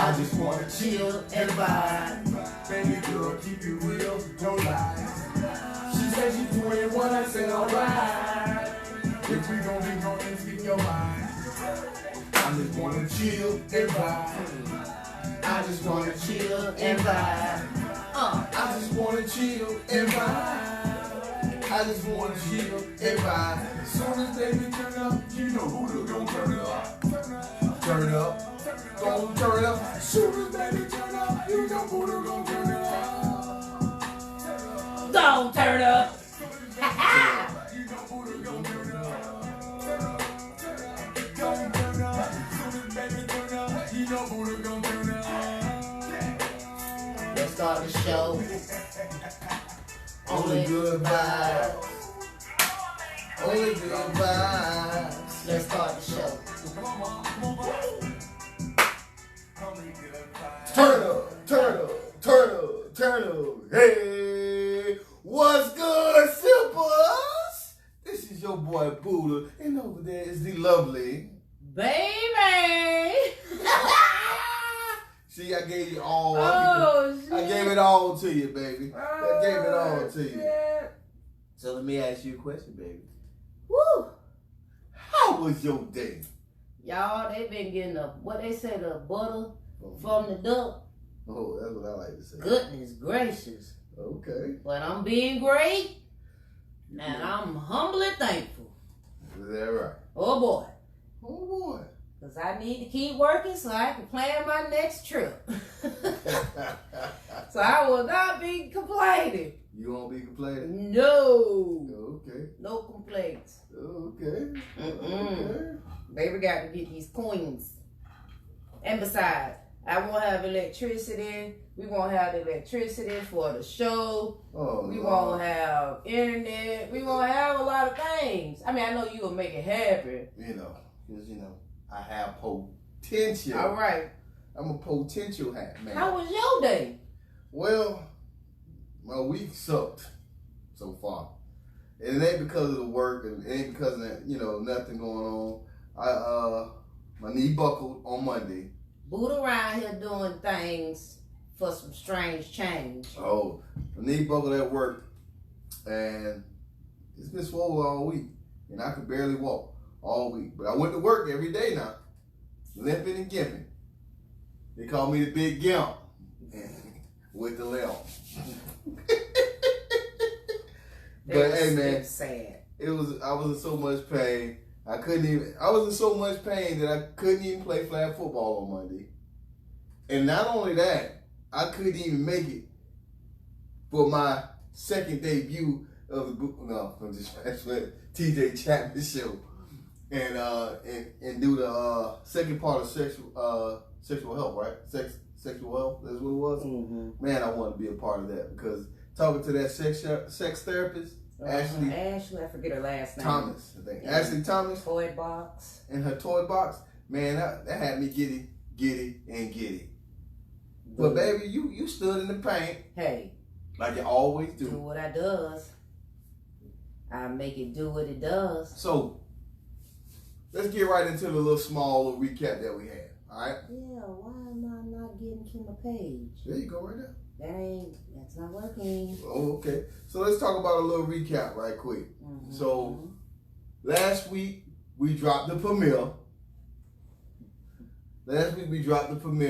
I just wanna chill and vibe. Baby girl, keep it real, no lies. She said she doing what I said, alright. If we gon' be gon' speak your mind. I just wanna chill and vibe. I just wanna chill and vibe. I just wanna chill and vibe. I just wanna chill and vibe. As soon as baby turn up, you know who gon' turn it up. Turn it up, gon' turn it up. As soon as baby turn up, you know who gon' turn it up. Don't turn up. Let's start the show. Only good vibes. Only good vibes. Let's start the show. Turn up, turn up, turn up, turn up. Hey, what's good, Simples? This is your boy Buddha, and over there is the lovely Baby! See, I gave you all. Shit. I gave it all to you, baby. I gave it all to you. Shit. So let me ask you a question, baby. Woo! How was your day? Y'all, they been getting what they say, the butter from the duck. Oh, that's what I like to say. Goodness gracious. Okay. But I'm being great, and I'm humbly thankful. Is that right? Oh boy. Oh boy. Because I need to keep working so I can plan my next trip. So I will not be complaining. You won't be complaining? No. Okay. No complaints. Okay. Okay. Baby got to get these coins. And besides, I won't have electricity. We won't have electricity for the show. Oh, we no. won't have internet. We won't have a lot of things. I mean, I know you will make it happen. Because, I have potential. All right. I'm a potential hat, man. How was your day? Well, my week sucked so far. And it ain't because of the work, and it ain't because of that, nothing going on. My knee buckled on Monday. Boot around here doing things for some strange change. Oh, my knee buckled at work, and it's been swollen all week, and I could barely walk all week. But I went to work every day now, limping and gimping. They call me the Big Gimp with the limp. But hey, man, sad. I was in so much pain. I was in so much pain that I couldn't even play flag football on Monday. And not only that, I couldn't even make it for my second debut of the TJ Chapman show. And do the second part of sexual health, right? Sexual health, that's what it was. Mm-hmm. Man, I want to be a part of that because talking to that sex therapist, Ashley, I forget her last name. Thomas, I think. Yeah. Ashley Thomas. Toy box. In her toy box, man, that had me giddy. But baby, you stood in the paint. Hey. Like you always do. Do what I does. I make it do what it does. So let's get right into the little recap that we had. All right? Yeah, why am I not getting to my page? There you go, right there. That's not working. Oh, okay. So let's talk about a little recap right quick. Mm-hmm. So last week we dropped the premiere.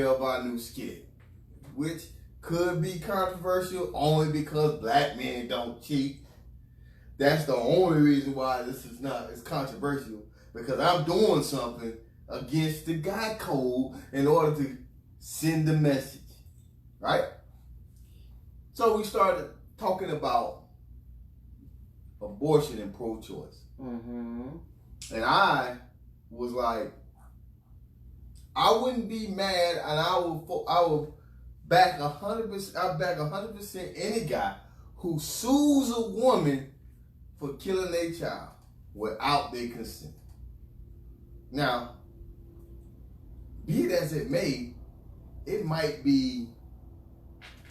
Of our new skit, which could be controversial only because black men don't cheat. That's the only reason why it's controversial, because I'm doing something against the guy code in order to send the message, right? So we started talking about abortion and pro-choice. Mm-hmm. And I was like, I wouldn't be mad, and I would back 100%. I back 100% any guy who sues a woman for killing their child without their consent. Now, be it as it may, it might be,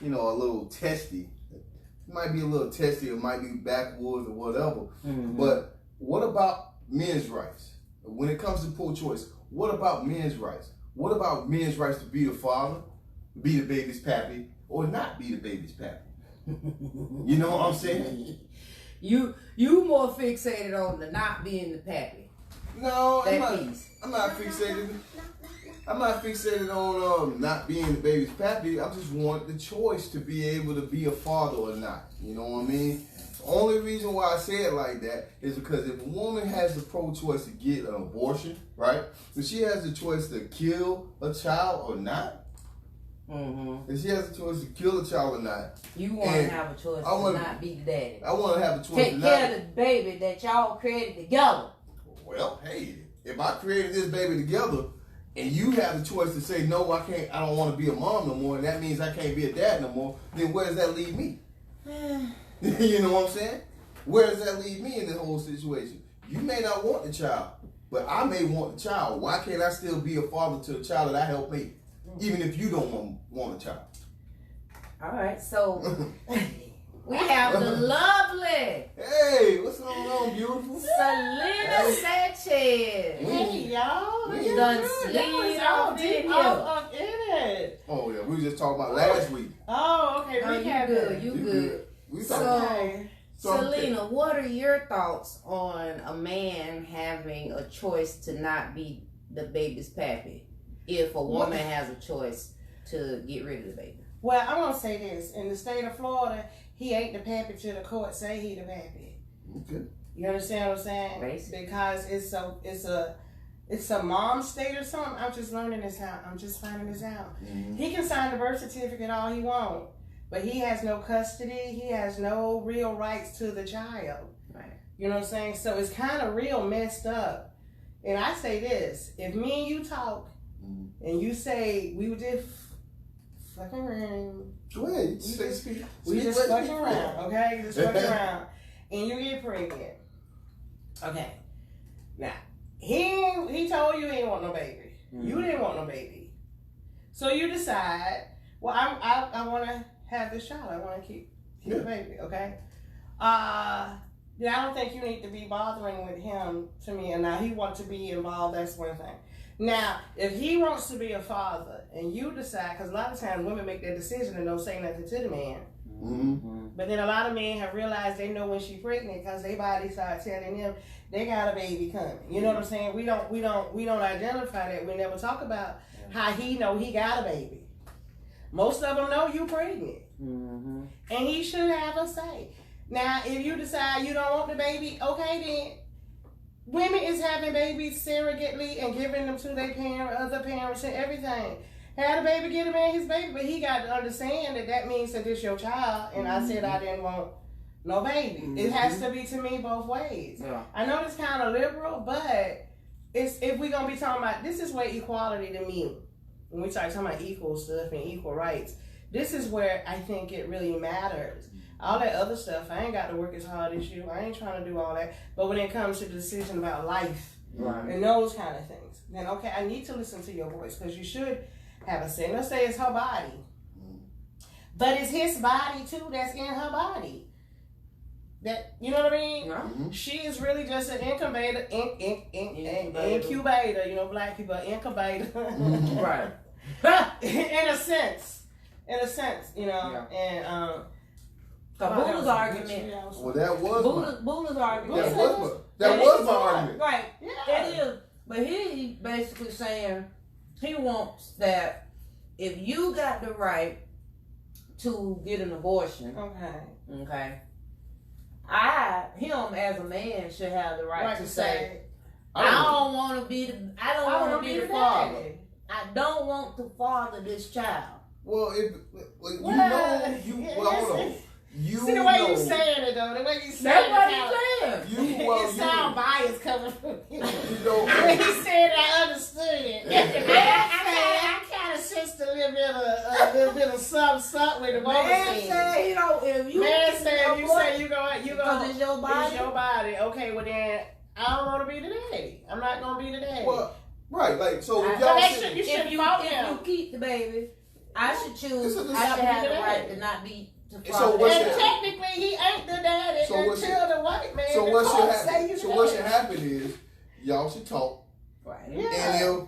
a little testy. It might be a little testy. It might be backwoods or whatever. Mm-hmm. But what about men's rights? When it comes to pro-choice, what about men's rights? what about men's rights to be the father, be the baby's pappy, or not be the baby's pappy? You know what I'm saying? You more fixated on the not being the pappy. No, I'm not fixated. I'm not fixated on not being the baby's pappy. I just want the choice to be able to be a father or not. You know what I mean? The only reason why I say it like that is because if a woman has the pro-choice to get an abortion, right? If she has the choice to kill a child or not, if she has a choice to kill a child or not, you want to have a choice to not be the daddy. I want to have a choice to not care of the baby that y'all created together. Well, hey, if I created this baby together and you have the choice to say, no, I don't want to be a mom no more, and that means I can't be a dad no more, then where does that leave me? You know what I'm saying? Where does that leave me in this whole situation? You may not want the child, but I may want the child. Why can't I still be a father to a child that I helped make, even if you don't want a child? All right, so we have the lovely. Hey, what's going on, beautiful? Selina Sanchez. Hey, y'all. You done slid off in it. Oh, yeah, we were just talking about last week. Oh, okay. Oh, you good. You good. So, Selina, what are your thoughts on a man having a choice to not be the baby's pappy if a woman has a choice to get rid of the baby? Well, I'm going to say this. In the state of Florida, he ain't the pappy till the court say he the pappy. Okay. You understand what I'm saying? Basically. Because it's a mom state or something. I'm just learning this out. I'm just finding this out. Mm-hmm. He can sign the birth certificate all he wants, but he has no custody. He has no real rights to the child. Right. You know what I'm saying? So it's kind of real messed up. And I say this: if me and you talk, and you say we were just fucking around. Go ahead. We just fucking around, okay? Just fucking around. And you get pregnant. Okay. Now, he told you he didn't want no baby. You didn't want no baby. So you decide, well, I want to have this child. I want to keep the baby, okay? Yeah, I don't think you need to be bothering with him to me. And now he wants to be involved, that's one thing. Now, if he wants to be a father and you decide, because a lot of times women make that decision and don't say nothing to the man. Mm-hmm. But then a lot of men have realized they know when she's pregnant because their body starts telling them they got a baby coming. You know what I'm saying? We don't identify that. We never talk about how he know he got a baby. Most of them know you pregnant. Mm-hmm. And he should have a say. Now, if you decide you don't want the baby, okay then. Women is having babies surrogately and giving them to their other parents and everything. Had a baby, get a man his baby, but he got to understand that means that this your child. And I said I didn't want no baby. Mm-hmm. It has to be to me both ways. Yeah. I know it's kind of liberal, but if we're gonna be talking about, this is where equality to me, when we start talking about equal stuff and equal rights, this is where I think it really matters. All that other stuff, I ain't got to work as hard as you. I ain't trying to do all that. But when it comes to the decision about life and those kind of things, then okay, I need to listen to your voice because you should have a say. Let's say it's her body. But it's his body too that's in her body. That, you know what I mean? Mm-hmm. She is really just an incubator, incubator, you know, black people, incubator. Right. In a sense, you know, and Buddha's argument. Well, that was Buddha's argument. That was my argument. Right. Yeah. It is. But he basically saying he wants that if you got the right to get an abortion, okay, him as a man should have the right to say, I don't want to be the father. I don't want to father this child. Well, hold on. See the way you saying it though, the way you saying it. It sound biased coming from you. When he said I understood it. I kind of sense a little bit of something with the woman saying. If you say you go, because it's your body. It's your body. Okay, well then I don't want to be the daddy. I'm not gonna be the daddy. Well, right, like so. If you keep the baby, I should choose. I should have the right to not be. So technically, he ain't the daddy until the white man. So what should happen is y'all should talk. Right. Yeah. And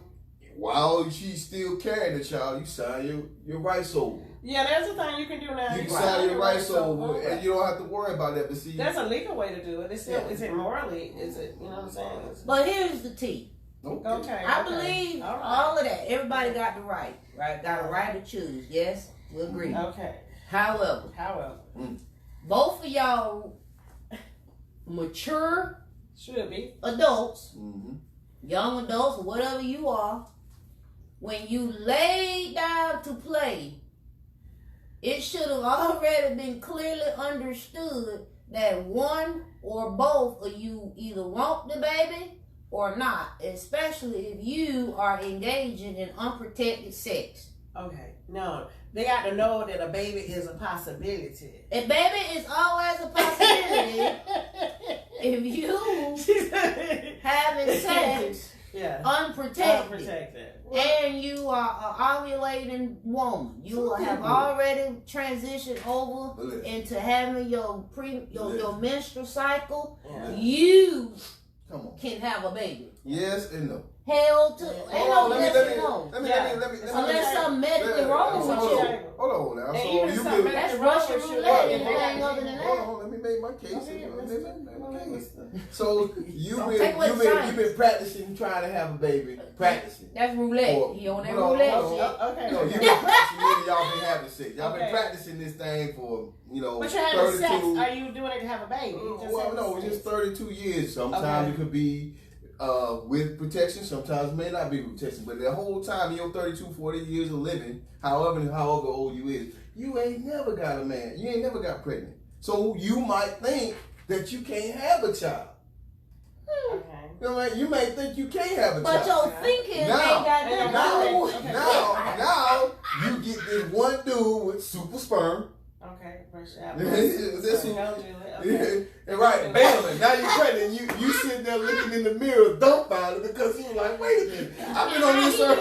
while she's still carrying the child, you sign your rights over. Yeah, that's the thing you can do now. You can sign your rights over, and you don't have to worry about that. But see, that's a legal way to do it. It's still, is it morally? Is it, you know what I'm saying? But here's the tea. Okay. I believe all of that. Everybody got the right? Got a right to choose. Yes, we agree. Okay. However, both of y'all mature, should be adults, young adults, whatever you are. When you lay down to play, it should have already been clearly understood that one or both of you either want the baby or not, especially if you are engaging in unprotected sex. Okay, no, they got to know that a baby is a possibility. A baby is always a possibility if you having sex unprotected. And you are an ovulating woman. You will have already transitioned over into having your menstrual cycle. Yeah. You can have a baby. Yes and no. Hell to ain't no yes and no. Unless something medically wrong with you. Hold on now. So you can. That's Russian roulette. Anything other than that. Hold on. Let me make my case. So you've been practicing trying to have a baby. Practicing. That's roulette. He on that roulette shit. Okay. No, you've been practicing. Y'all been having sex. Y'all been practicing this thing for But you're having 32. sex. Are you doing it to have a baby? Well, no, just 32 years. Sometimes it could be with protection, sometimes it may not be with protection. But the whole time in your 32, 40 years of living, however old you is, you ain't never got a man. You ain't never got pregnant. So you might think that you can't have a child. Okay. You know what I mean? You may think you can't have a child. But your thinking ain't got nothing. Now you get this one dude with super sperm. Okay, and right, bam, now you're pregnant. You sitting there looking in the mirror, dumbfounded because you're like, wait a minute, I've been on this earth.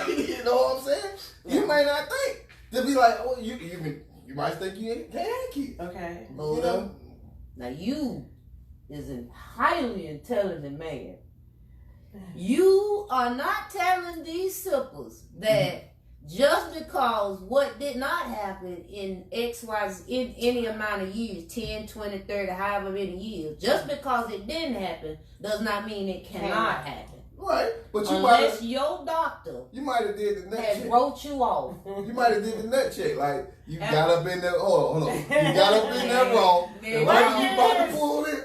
You know what I'm saying? You may not think to be like, oh, you might think you can't have kids. Okay, you know. Now you is a highly intelligent man. You are not telling these sippers that. Just because what did not happen in XY in any amount of years, 10, 20, 30, however many years, just because it didn't happen does not mean it cannot happen. Right. But you unless your doctor you might have did the nut check. Wrote you off. You might have did the nut check. Like you got up in there, hold on. You got up in there wrong. And right when you about to pull it,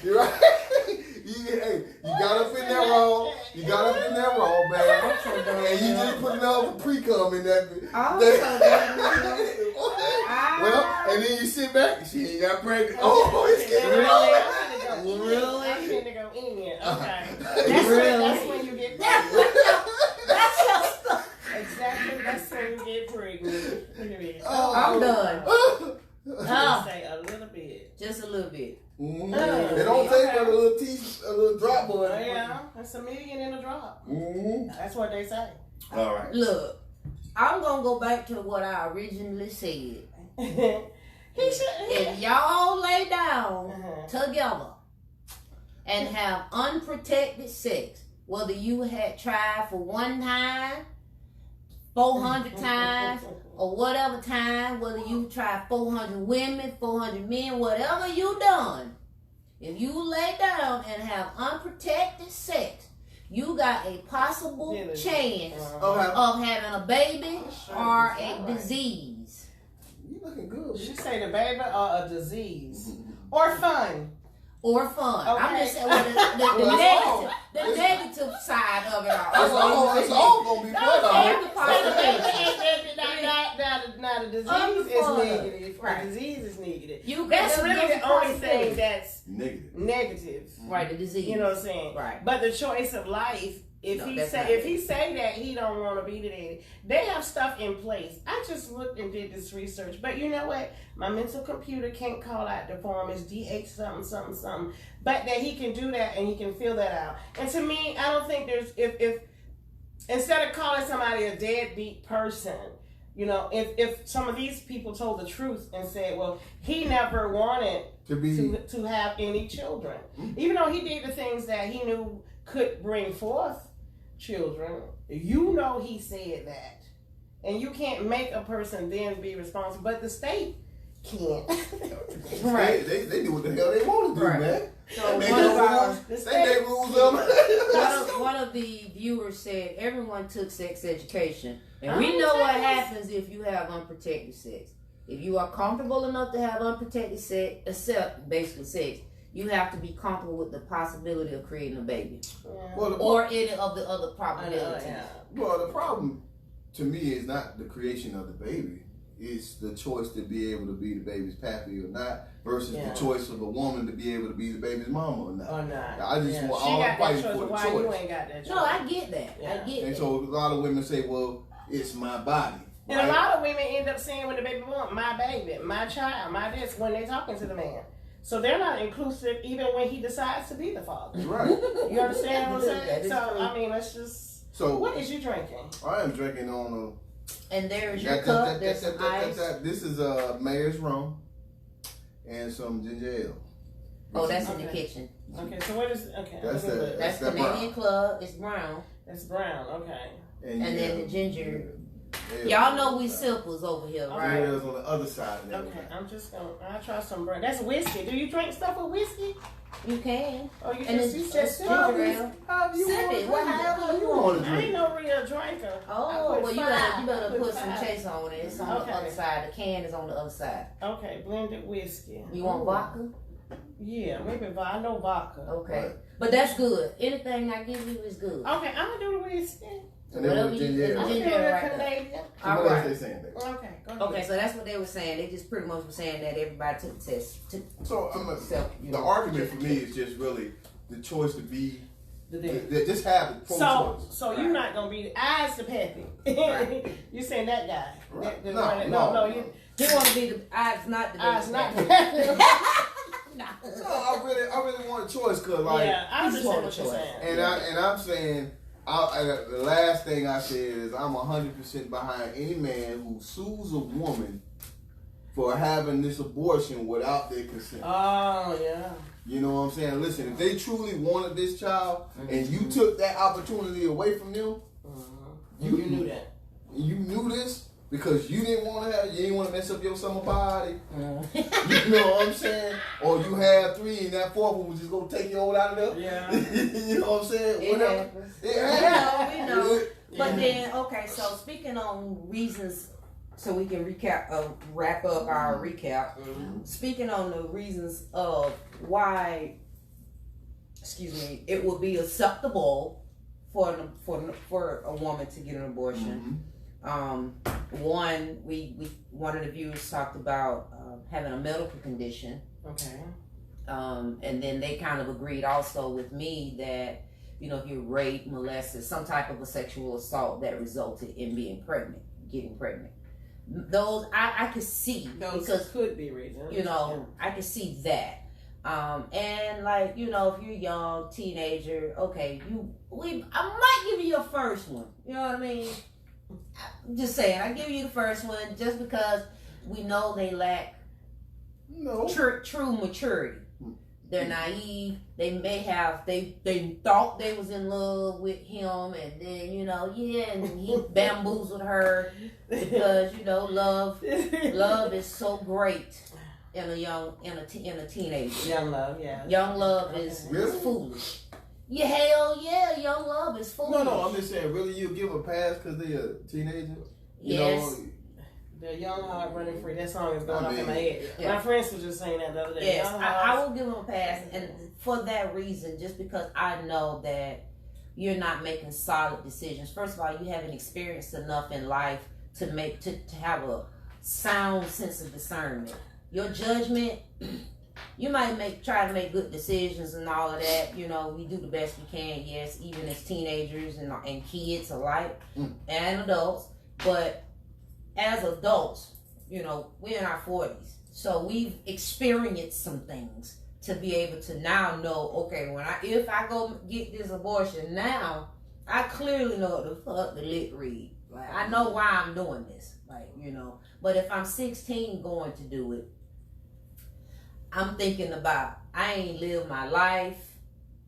you're right. You got up in there wrong. You got up in there wrong, man. And you just put another pre-cum in that. Well, and then you sit back. She ain't got pregnant. It's getting really? I'm finna go in. Okay. That's when you get pregnant. That's your stuff. Exactly. That's when you get pregnant. I'm done. Say a little bit. Just a little bit. Mm-hmm. It don't take but a little drop, boy. Yeah, that's $1 million in a drop. Mm-hmm. That's what they say. All right. Look, I'm gonna go back to what I originally said. If y'all lay down together and have unprotected sex, whether you had tried for one time, 400 times, or whatever time, whether you try 400 women, 400 men, whatever you done, if you lay down and have unprotected sex, you got a possible chance of having a baby or a disease. You looking good. She say the baby or a disease. Or fun. Or fun. Okay. I'm just saying the negative side of it all. It's all gonna be Now the disease is negative. Right. The disease is negative. That's really the only thing that's negative. Right, the disease. You know what I'm saying? Right. But the choice of life, if he say that he don't want to be the daddy, they have stuff in place. I just looked and did this research, but you know what? My mental computer can't call out the form. It's DH something. But that he can do that and he can fill that out. And to me, I don't think there's if instead of calling somebody a deadbeat person, you know, if some of these people told the truth and said, well, he never wanted to have any children, even though he did the things that he knew could bring forth children, you know he said that. And you can't make a person then be responsible, but the state can't. Right. They do what the hell they want to do, right. man. So they rules them. One of the viewers said everyone took sex education. And we know what happens if you have unprotected sex. If you are comfortable enough to have unprotected sex, except basically sex, you have to be comfortable with the possibility of creating a baby. Yeah. Or any of the other probabilities. Well, the problem to me is not the creation of the baby. It's the choice to be able to be the baby's pappy or not versus the choice of a woman to be able to be the baby's mama or not. I just want all I'm fighting for the choice. You ain't got that choice. No, I get that. I get and that. so a lot of women say, well, it's my body. And right? a lot of women end up saying when the baby born, my baby, my child, my this, when they're talking to the man. So they're not inclusive even when he decides to be the father. Right. You understand what I'm saying? So, I mean, let's just... So, what is you drinking? I am drinking on and there's your cup, there's some ice. This is Mayor's rum and some ginger ale. Oh, that's in the kitchen. Okay, so what is... Okay, that's Canadian Club. It's brown. That's brown, okay. And then the ginger... Y'all know we simples over here, right? Ginger ale's on the other side of that. Okay, I'm just gonna... I'll try some brown. That's whiskey. Do you drink stuff with whiskey? You can. Oh, you and just ginger ale. Sip it. However you want to I ain't no real drinker. Oh, well, you better put some chase on it. It's on the other side. The can is on the other side. Okay, blended whiskey. You want vodka? Yeah, maybe I know vodka. Okay. Right. But that's good. Anything I give you is good. Okay, I'm going to do the whiskey. And then with ginger ale. Canadian. So what else they saying there? Okay, go ahead. Okay, so that's what they were saying. They just pretty much were saying that everybody took the test. The argument for me is just really the choice to be. Just have it. So you're not gonna be the eyes the pappy. Right. You saying that guy? Right. No. You want to be the eyes, not the eyes, not the pappy. No, I really want a choice, cause like I understand what you're saying. And I'm saying. The last thing I said is I'm 100% behind any man who sues a woman for having this abortion without their consent. Oh, yeah. You know what I'm saying? Listen, if they truly wanted this child and you took that opportunity away from them, you knew that. You knew this because you didn't want to mess up your summer body. You know what I'm saying? Or you have 3 and that 4th one was just going to take you all out of there. Yeah. You know what I'm saying? It happens. We know. But then, okay, so speaking on reasons, so we can wrap up our recap. Speaking on the reasons of why, it would be acceptable for a woman to get an abortion. One of the viewers talked about having a medical condition. Okay. And then they kind of agreed also with me that, if you're raped, molested, some type of a sexual assault that resulted in getting pregnant. Those I could see. Those could be reasons. I could see that. And like, if you're young, teenager, okay, I might give you your first one. You know what I mean? I'm just saying, I give you the first one just because we know they lack true maturity. They're naive. They may have they thought they was in love with him, and then and he bamboozled her because love is so great in a teenager. Young love, yeah. Young love is foolish. Yeah, hell yeah, young love is foolish. No, I'm just saying, really, you give a pass because they're a teenager? Yes. The young heart running free. That song is going off in my head. Yeah. My friends was just saying that the other day. Yes, I will give them a pass, and for that reason, just because I know that you're not making solid decisions. First of all, you haven't experienced enough in life to have a sound sense of discernment. Your judgment, you might try to make good decisions and all of that. We do the best we can, yes, even as teenagers and kids alike, and adults. But as adults, we're in our 40s. So we've experienced some things to be able to now know, okay, if I go get this abortion now, I clearly know what the fuck the lip read. Like, I know why I'm doing this. But if I'm 16 going to do it, I'm thinking about, I ain't lived my life.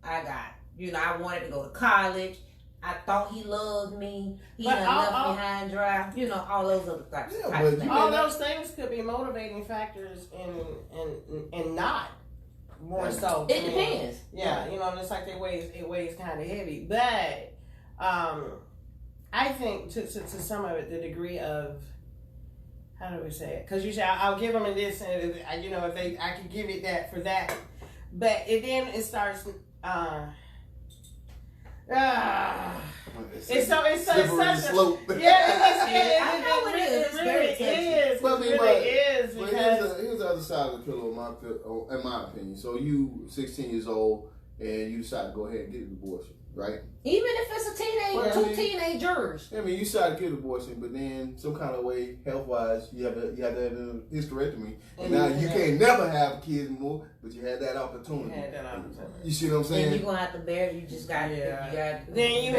I got, You know, I wanted to go to college. I thought he loved me. He done left me high and dry. You know, all those other types of things. All those things could be motivating factors and not more so. It depends. Yeah, you know, it's like it weighs kind of heavy. But I think to some of it, the degree of, how do we say it? Because you say, I'll give them this, and you know, if I could give it that for that. But it starts. It's such a slope. Yeah, I know it is. It really is. But Because here's the other side of the pillow, in my opinion. So you 16 years old and you decide to go ahead and get an abortion, right? Even if it's a two teenagers. I mean, you decide to get an abortion, but then some kind of way, health-wise, you have to have a hysterectomy. And now you can't never have kids anymore, but you had that opportunity. You see what I'm saying? And you're gonna have to bear it. You just got to. Then you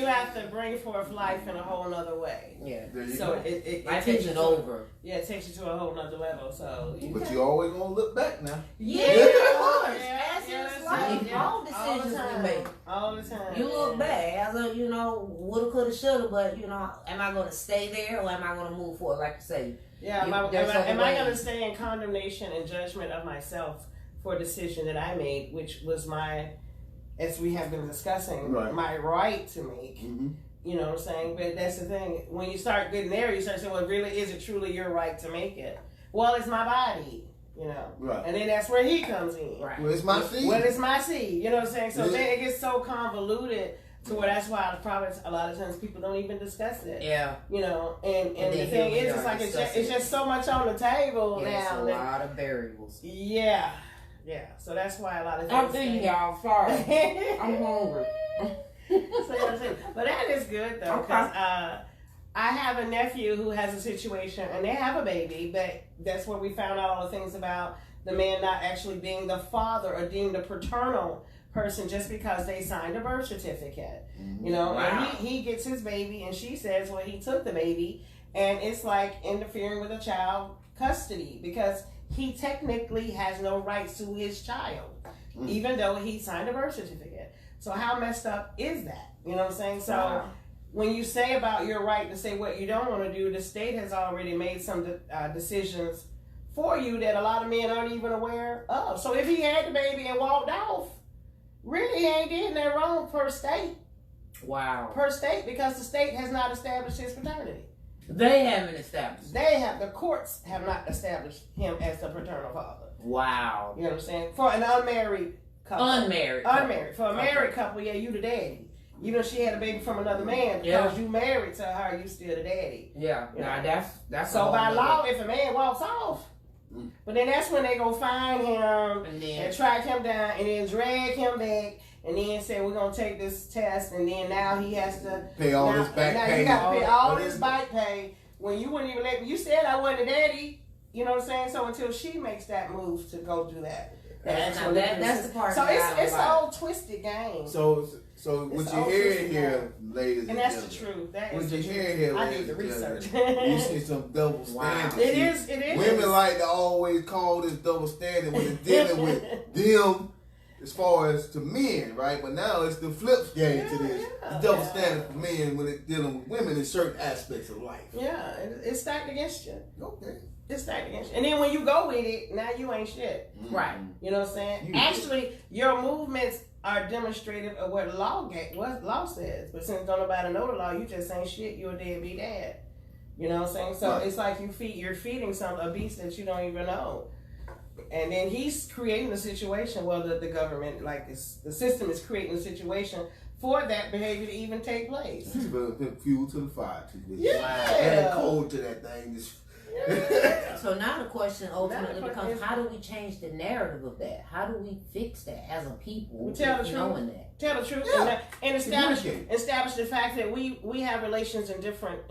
have to bring forth life in a whole nother way. Yeah. So it life isn't over. Yeah, it takes you to a whole nother level. So. But you always gonna look back now. Yeah, of course. As is life, all decisions we make. All the time. You look back as a, you know, woulda, coulda, shoulda, but you know, am I gonna stay there or am I gonna move forward? Like you say. Yeah, am I going to stay in condemnation and judgment of myself for a decision that I made, which was my, as we have been discussing, my right to make. Mm-hmm. You know what I'm saying? But that's the thing. When you start getting there, you start saying, well, really, is it truly your right to make it? Well, it's my body, you know. Right. And then that's where he comes in. Right. Well, it's my seed. Well, it's my seed. You know what I'm saying? So then it gets so convoluted. So that's why probably a lot of times people don't even discuss it. Yeah. You know, and the thing is, it's like it's just so much on the table now. It's a lot of variables. Yeah. Yeah. So that's why a lot of things. I'm thinking y'all, sorry. I'm hungry. But that is good though, because I have a nephew who has a situation, and they have a baby, but that's where we found out all the things about the man not actually being the father or being the paternal person just because they signed a birth certificate. You know, and he gets his baby, and she says, well, he took the baby, and it's like interfering with a child custody because he technically has no rights to his child, even though he signed a birth certificate. So how messed up is that? You know what I'm saying? So when you say about your right to say what you don't want to do, the state has already made some decisions for you that a lot of men aren't even aware of. So if he had the baby and walked off, really, he ain't getting that wrong per state. Wow. Per state, because the state has not established his paternity. They haven't established. The courts have not established him as the paternal father. Wow. You know what I'm saying? For an unmarried couple. Unmarried. For a married couple, yeah, you the daddy. Even if she had a baby from another man, because you married to her, you still the daddy. Yeah. You know? Now that's so by law, if a man walks off, but then that's when they go find him and track him down and then drag him back and then say, we're going to take this test, and then now he has to pay all this back pay. Now you got to pay all this back pay when you wouldn't even let me. You said I wasn't a daddy. You know what I'm saying? So until she makes that move to go do that. That's the part. So it's an old twisted game. So what you're hearing here, ladies and that's the truth. That is the truth. Here, I need to research. You see some double standards. It is. Women like to always call this double standard when it's dealing with them as far as to men, right? But now it's the flip game to this. It's double standard for men when it's dealing with women in certain aspects of life. Yeah, it's stacked against you. Okay. It's stacked against you. And then when you go with it, now you ain't shit. Right. You know what I'm saying? Actually, your movements are demonstrative of what law says. But since don't nobody know the law, you just ain't shit. You're a deadbeat dad. You know what I'm saying? So it's like you're feeding a beast that you don't even know. And then he's creating a situation, the government, like the system is creating a situation for that behavior to even take place. Fuel to the fire. Yeah. Cold to that thing. So now the question ultimately becomes, how do we change the narrative of that? How do we fix that as a people? Tell the truth. Tell the truth, and establish the fact that we have relations in different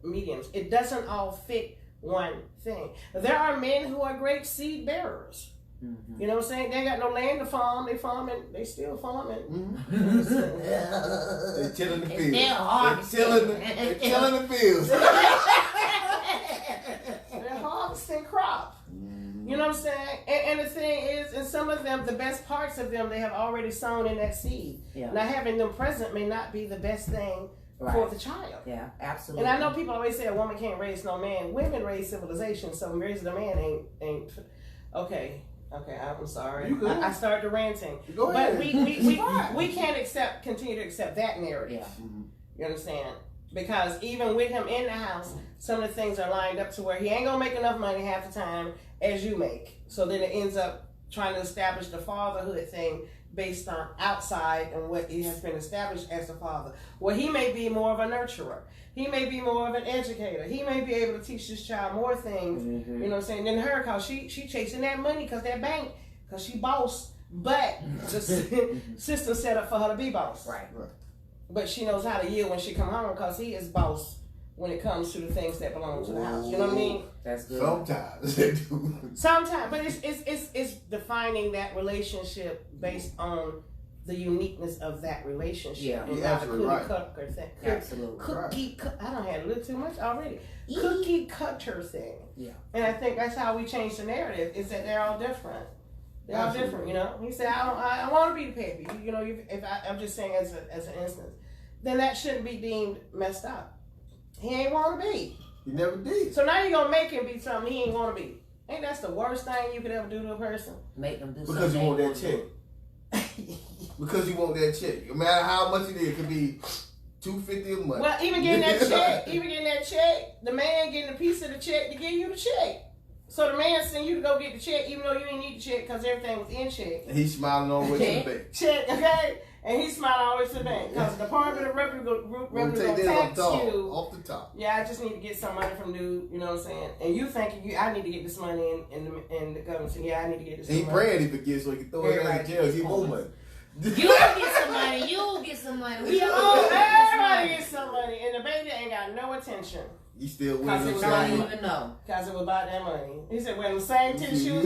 mediums. It doesn't all fit one thing. There are men who are great seed bearers. Mm-hmm. You know what I'm saying? They ain't got no land to farm. They still farming. Mm-hmm. They're tilling the fields. They're tilling the fields. They're harvesting crop. You know know what I'm saying? And the thing is, and some of them, the best parts of them, they have already sown in that seed. Yeah. Now, having them present may not be the best thing for the child. Yeah, absolutely. And I know people always say a woman can't raise no man. Women raise civilization, so raising a man ain't okay. Okay, I'm sorry. I started ranting. Go but ahead. we can't continue to accept that narrative. Yeah. You understand? Because even with him in the house, some of the things are lined up to where he ain't gonna make enough money half the time as you make. So then it ends up trying to establish the fatherhood thing based on outside and what it has been established as a father. Well, he may be more of a nurturer. He may be more of an educator. He may be able to teach this child more things, you know what I'm saying, than her, because she chasing that money because that bank, because she boss. But the system set up for her to be boss. Right. But she knows how to yield when she come home because he is boss when it comes to the things that belong to the house. You know what I mean? That's good. Sometimes they do. Sometimes, but it's defining that relationship based on the uniqueness of that relationship. Yeah, and you're not the absolutely right. cutter thing. Absolutely. I don't have a little too much already. Cookie cutter thing. Yeah. And I think that's how we change the narrative. Is that they're all different. They're all different, you know. He said, I want to be the pappy. You know, I'm just saying as an instance, then that shouldn't be deemed messed up. He ain't want to be. He never did. So now you're gonna make him be something he ain't want to be. Ain't that's the worst thing you could ever do to a person? Make them do Because something. you want that check. Because you want that check. No matter how much it is, it could be $250 a month. Well, even getting that check, the man getting a piece of the check to give you the check. So the man sent you to go get the check, even though you didn't need the check because everything was in check. And he's smiling all the way to the bank. Check, okay? And he's smiling all the way to the bank because the Department of Revenue will tax you. Off the top. Yeah, I just need to get some money from dude, you know what I'm saying? And you thinking I need to get this money in the government saying, yeah, I need to get this money. He praying he forgets so he can throw it in jail. Get more money. You'll get some money. You'll get some money. We all everybody gets some money. And the baby ain't got no attention. He still Because winning. it don't even know. Because it was about that money. He said, wearing the same tennis shoes.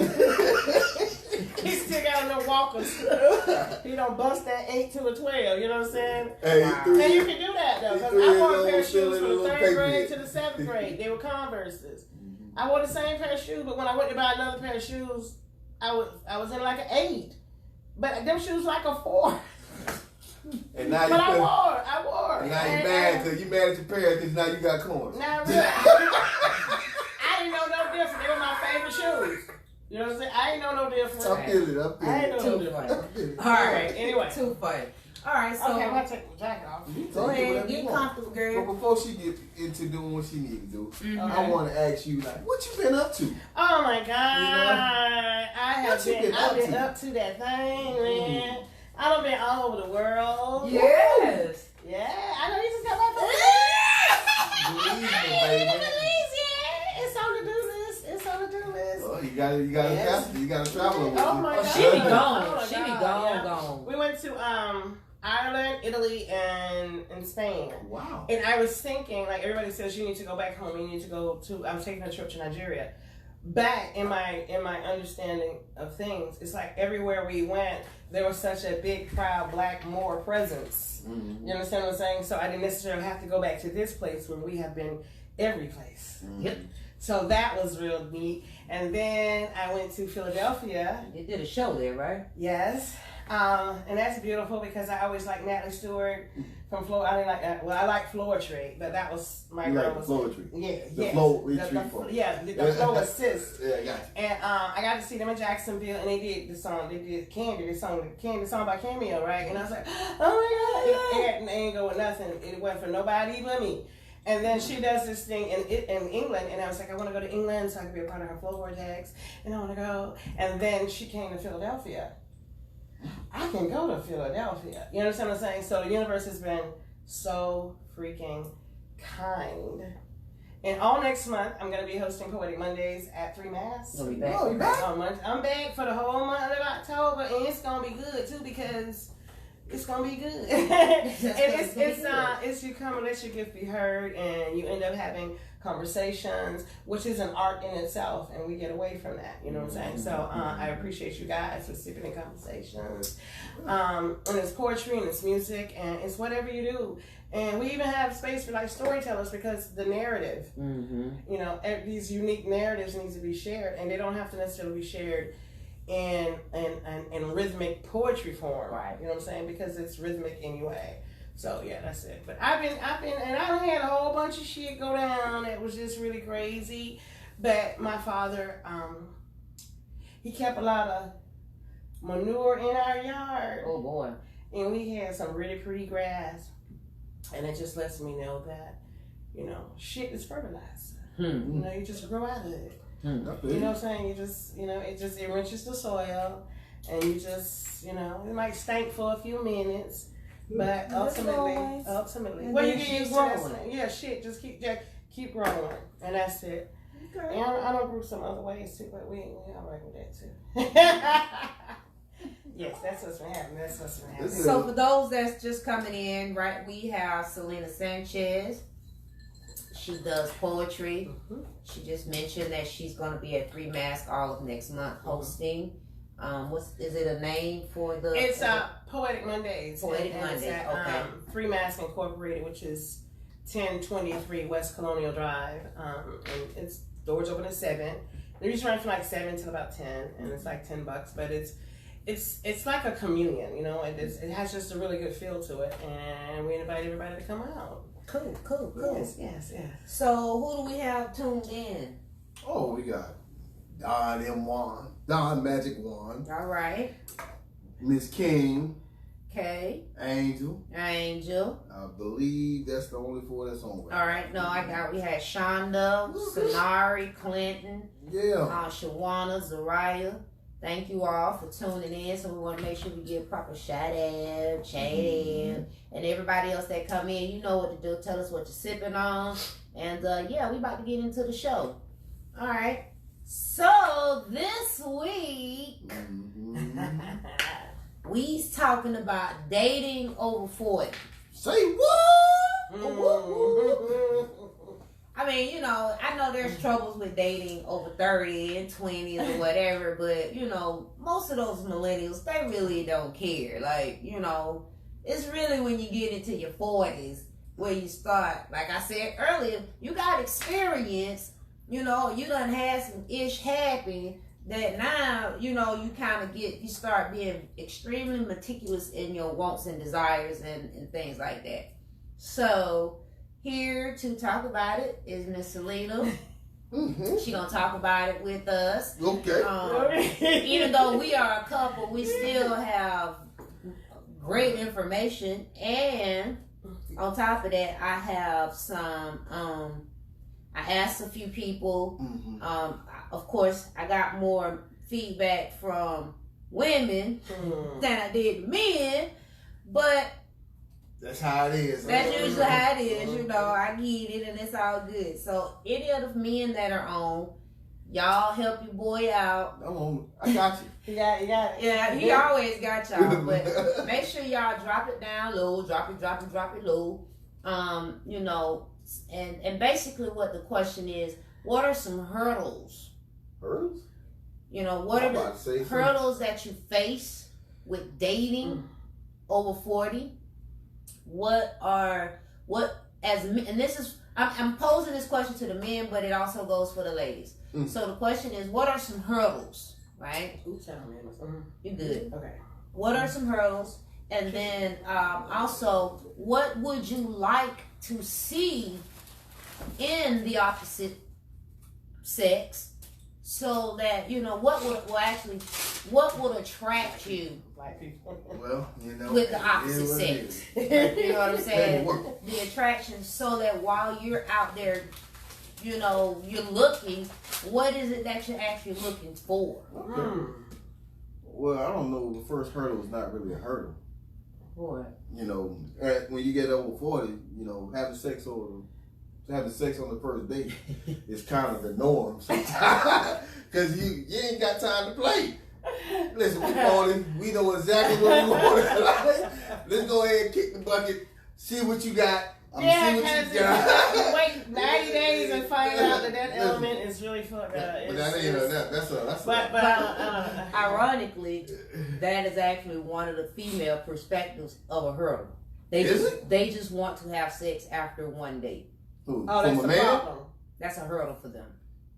He still got no walkers. He don't bust that 8 to a 12. You know what I'm saying? Hey, Wow. And you can do that though. Because I wore a pair of shoes from the 3rd grade to the 7th grade. They were Converses. I wore the same pair of shoes, but when I went to buy another pair of shoes, I was in like an 8. But them shoes like a 4. And now But I wore. And now you mad because you mad at your parents because now you got corns. Now really, I didn't know no different. They were my favorite shoes. You know what I'm saying? I ain't know no different. I feel it. I ain't know no Too different. funny. All right. Anyway. Too funny. All right. So Okay, I'm gonna take my jacket off. go ahead. Get comfortable, But girl. before she get into doing what she needs to do, I Okay. want to ask you, like, what you been up to? Oh my God! What you been I've up been to? up to that thing, man. I done been all over the world. Yes. Yeah, I know you just got back from Believe me, baby. Yeah, it's on the do list. It's on the do list. Oh, you gotta Yes. travel. You gotta travel with Oh you. my Oh, God. she be Oh gone. my She be God, gone, yeah. gone. We went to Ireland, Italy, and Spain. Wow. And I was thinking, like everybody says, you need to go back home. You need to go to. I was taking a trip to Nigeria. Back in my understanding of things, it's like everywhere we went, there was such a big, proud Black Moor presence. Mm-hmm. You understand what I'm saying? So I didn't necessarily have to go back to this place when we have been every place. Mm-hmm. Yep. So that was real neat. And then I went to Philadelphia. You did a show there, right? Yes. And that's beautiful because I always like Natalie Stewart from Floor. I didn't like that. Well, I like Floetry, but that was my You girl. like the was poetry. Yeah, The yes. flow retreat the part. Yeah, the flow assist. Yeah, I got you. And I got to see them in Jacksonville, and they did the song. They did Candy, the song by Cameo, right? And I was like, oh my God, yeah. It ain't go with nothing. It went for nobody but me. And then she does this thing in England, and I was like, I want to go to England so I can be a part of her Flow Vortex, and I want to go. And then she came to Philadelphia. I can go to Philadelphia. You understand what I'm saying? So the universe has been so freaking kind. And all next month, I'm going to be hosting Poetic Mondays at 3 Mass. You'll be back. Oh, you back? I'm back for the whole month of October, and it's going to be good, too, because it's gonna be good. It's you come and let your gift be heard, and you end up having conversations, which is an art in itself, and we get away from that. You know what I'm saying? So I appreciate you guys for sipping in conversations. And it's poetry and it's music and it's whatever you do. And we even have space for like storytellers because the narrative, you know, these unique narratives need to be shared, and they don't have to necessarily be shared in rhythmic poetry form, right? You know what I'm saying? Because it's rhythmic anyway. So yeah, that's it. But I've been, and I done had a whole bunch of shit go down that was just really crazy. But my father, he kept a lot of manure in our yard. Oh boy! And we had some really pretty grass, and it just lets me know that, you know, shit is fertilizer. You know, you just grow out of it. You know what I'm saying? You just, you know, it enriches the soil, and you just, you know, it might stink for a few minutes. But ultimately, well, you get used to that. Yeah, shit, just keep growing, and that's it. Okay. And I don't group some other ways too, but we all right with that too. Yes, that's what's been happening. That's what's been happening. So for those that's just coming in, right, we have Selina Sanchez. She does poetry. She just mentioned that she's going to be at Three Masks all of next month hosting. Is it a name for the? It's Poetic Mondays. Poetic Mondays. Okay. Three Masks Incorporated, which is 1023 West Colonial Drive. And it's doors open at 7. They usually run from like 7 till about 10, and it's like $10. But it's like a communion, you know. It has just a really good feel to it, and we invite everybody to come out. Cool. Yes. So who do we have tuned in? Oh, we got Don Magic Wand. All right. Miss King. Okay. Angel. I believe that's the only 4 that's on. All right. No, we had Shonda, Sonari, Clinton. Yeah. Shawana, Zariah. Thank you all for tuning in. So we want to make sure we give proper shout out, Chad, and everybody else that come in. You know what to do. Tell us what you're sipping on. And yeah, we about to get into the show. All right. So this week, we's talking about dating over 40. Say what? I mean, you know, I know there's troubles with dating over 30 and 20 or whatever, but, you know, most of those millennials, they really don't care. Like, you know, it's really when you get into your 40s where you start, like I said earlier, you got experience, you know, you done had some ish happen that now, you know, you kind of you start being extremely meticulous in your wants and desires and things like that. So, here to talk about it is Miss Selina. She gonna talk about it with us. Okay. Even though we are a couple, we still have great information, and on top of that, I have some. I asked a few people. Of course, I got more feedback from women than I did men, but. That's how it is. That's usually how it is, you know. I get it, and it's all good. So, any of the men that are on, y'all help your boy out. I got you. You got it. Yeah, he always got y'all. But make sure y'all drop it down low. Drop it low. You know, and basically what the question is, what are some hurdles? Hurdles? You know, what are the hurdles that you face with dating over 40? And this is, I'm posing this question to the men, but it also goes for the ladies. So the question is, what are some hurdles, right? You good. Okay. What are some hurdles? And then also, what would you like to see in the opposite sex so that, you know, what would attract you? Well, you know, with the opposite sex. You know what I'm saying? The attraction, so that while you're out there, you know, you're looking, what is it that you're actually looking for? Okay. Well, I don't know. The first hurdle is not really a hurdle. What? You know, when you get over 40, you know, having sex on the first date is kind of the norm sometimes. Because you ain't got time to play. Listen, we know exactly what we want. let's go ahead and kick the bucket. See what you got. Yeah, see because what you got. you wait 90 days and find out that element is really fucked up. But that ain't that's But ironically, that is actually one of the female perspectives of a hurdle. They just want to have sex after one date. Who? Oh, that's the problem. That's a hurdle for them.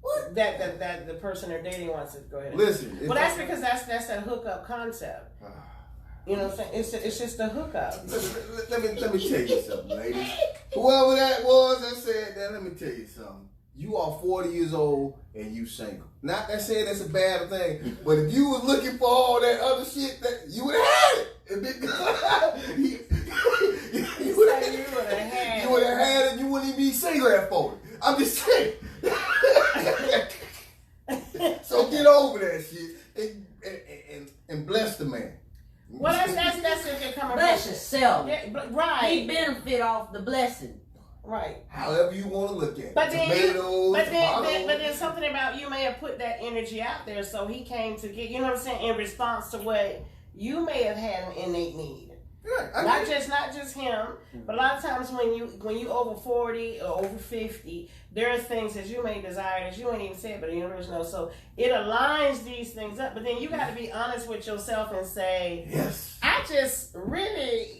What? That the person they're dating wants to go ahead. Listen. Well, that's because that's a hookup concept. You know what I'm saying? It's just a hookup. Let me tell you something, ladies. Whoever that was that said that, let me tell you something. You are 40 years old and you single. Not that saying that's a bad thing, but if you was looking for all that other shit, that you would have had it. You would have had it. You wouldn't even be single at 40. I'm just saying. So get over that shit and bless the man. Well, that's if you're coming. Bless yourself. Yeah, right. He benefit off the blessing. Right. However you want to look at it. But then something about you may have put that energy out there, so he came to get, you know what I'm saying, in response to what you may have had an innate need. Yeah, not just him, but a lot of times when you over 40 or over 50, there are things that you may desire that you ain't even said, but the universe knows. So it aligns these things up. But then you got to be honest with yourself and say, yes, I just really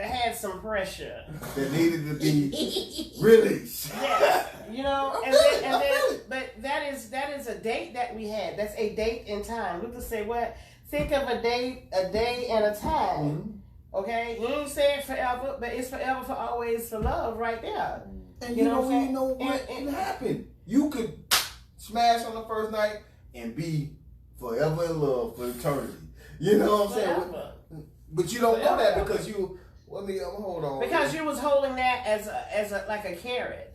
had some pressure that needed to be released. Yes, you know, but that is a date that we had. That's a date in time. We could say what? Think of a day and a time. Mm-hmm. Okay, you ain't say it forever, but it's forever for always for love right there. And you know what can happen? You could smash on the first night and be forever in love for eternity. You know what I'm saying? But you don't know that because you. Hold on. Because you was holding that as a like a carrot.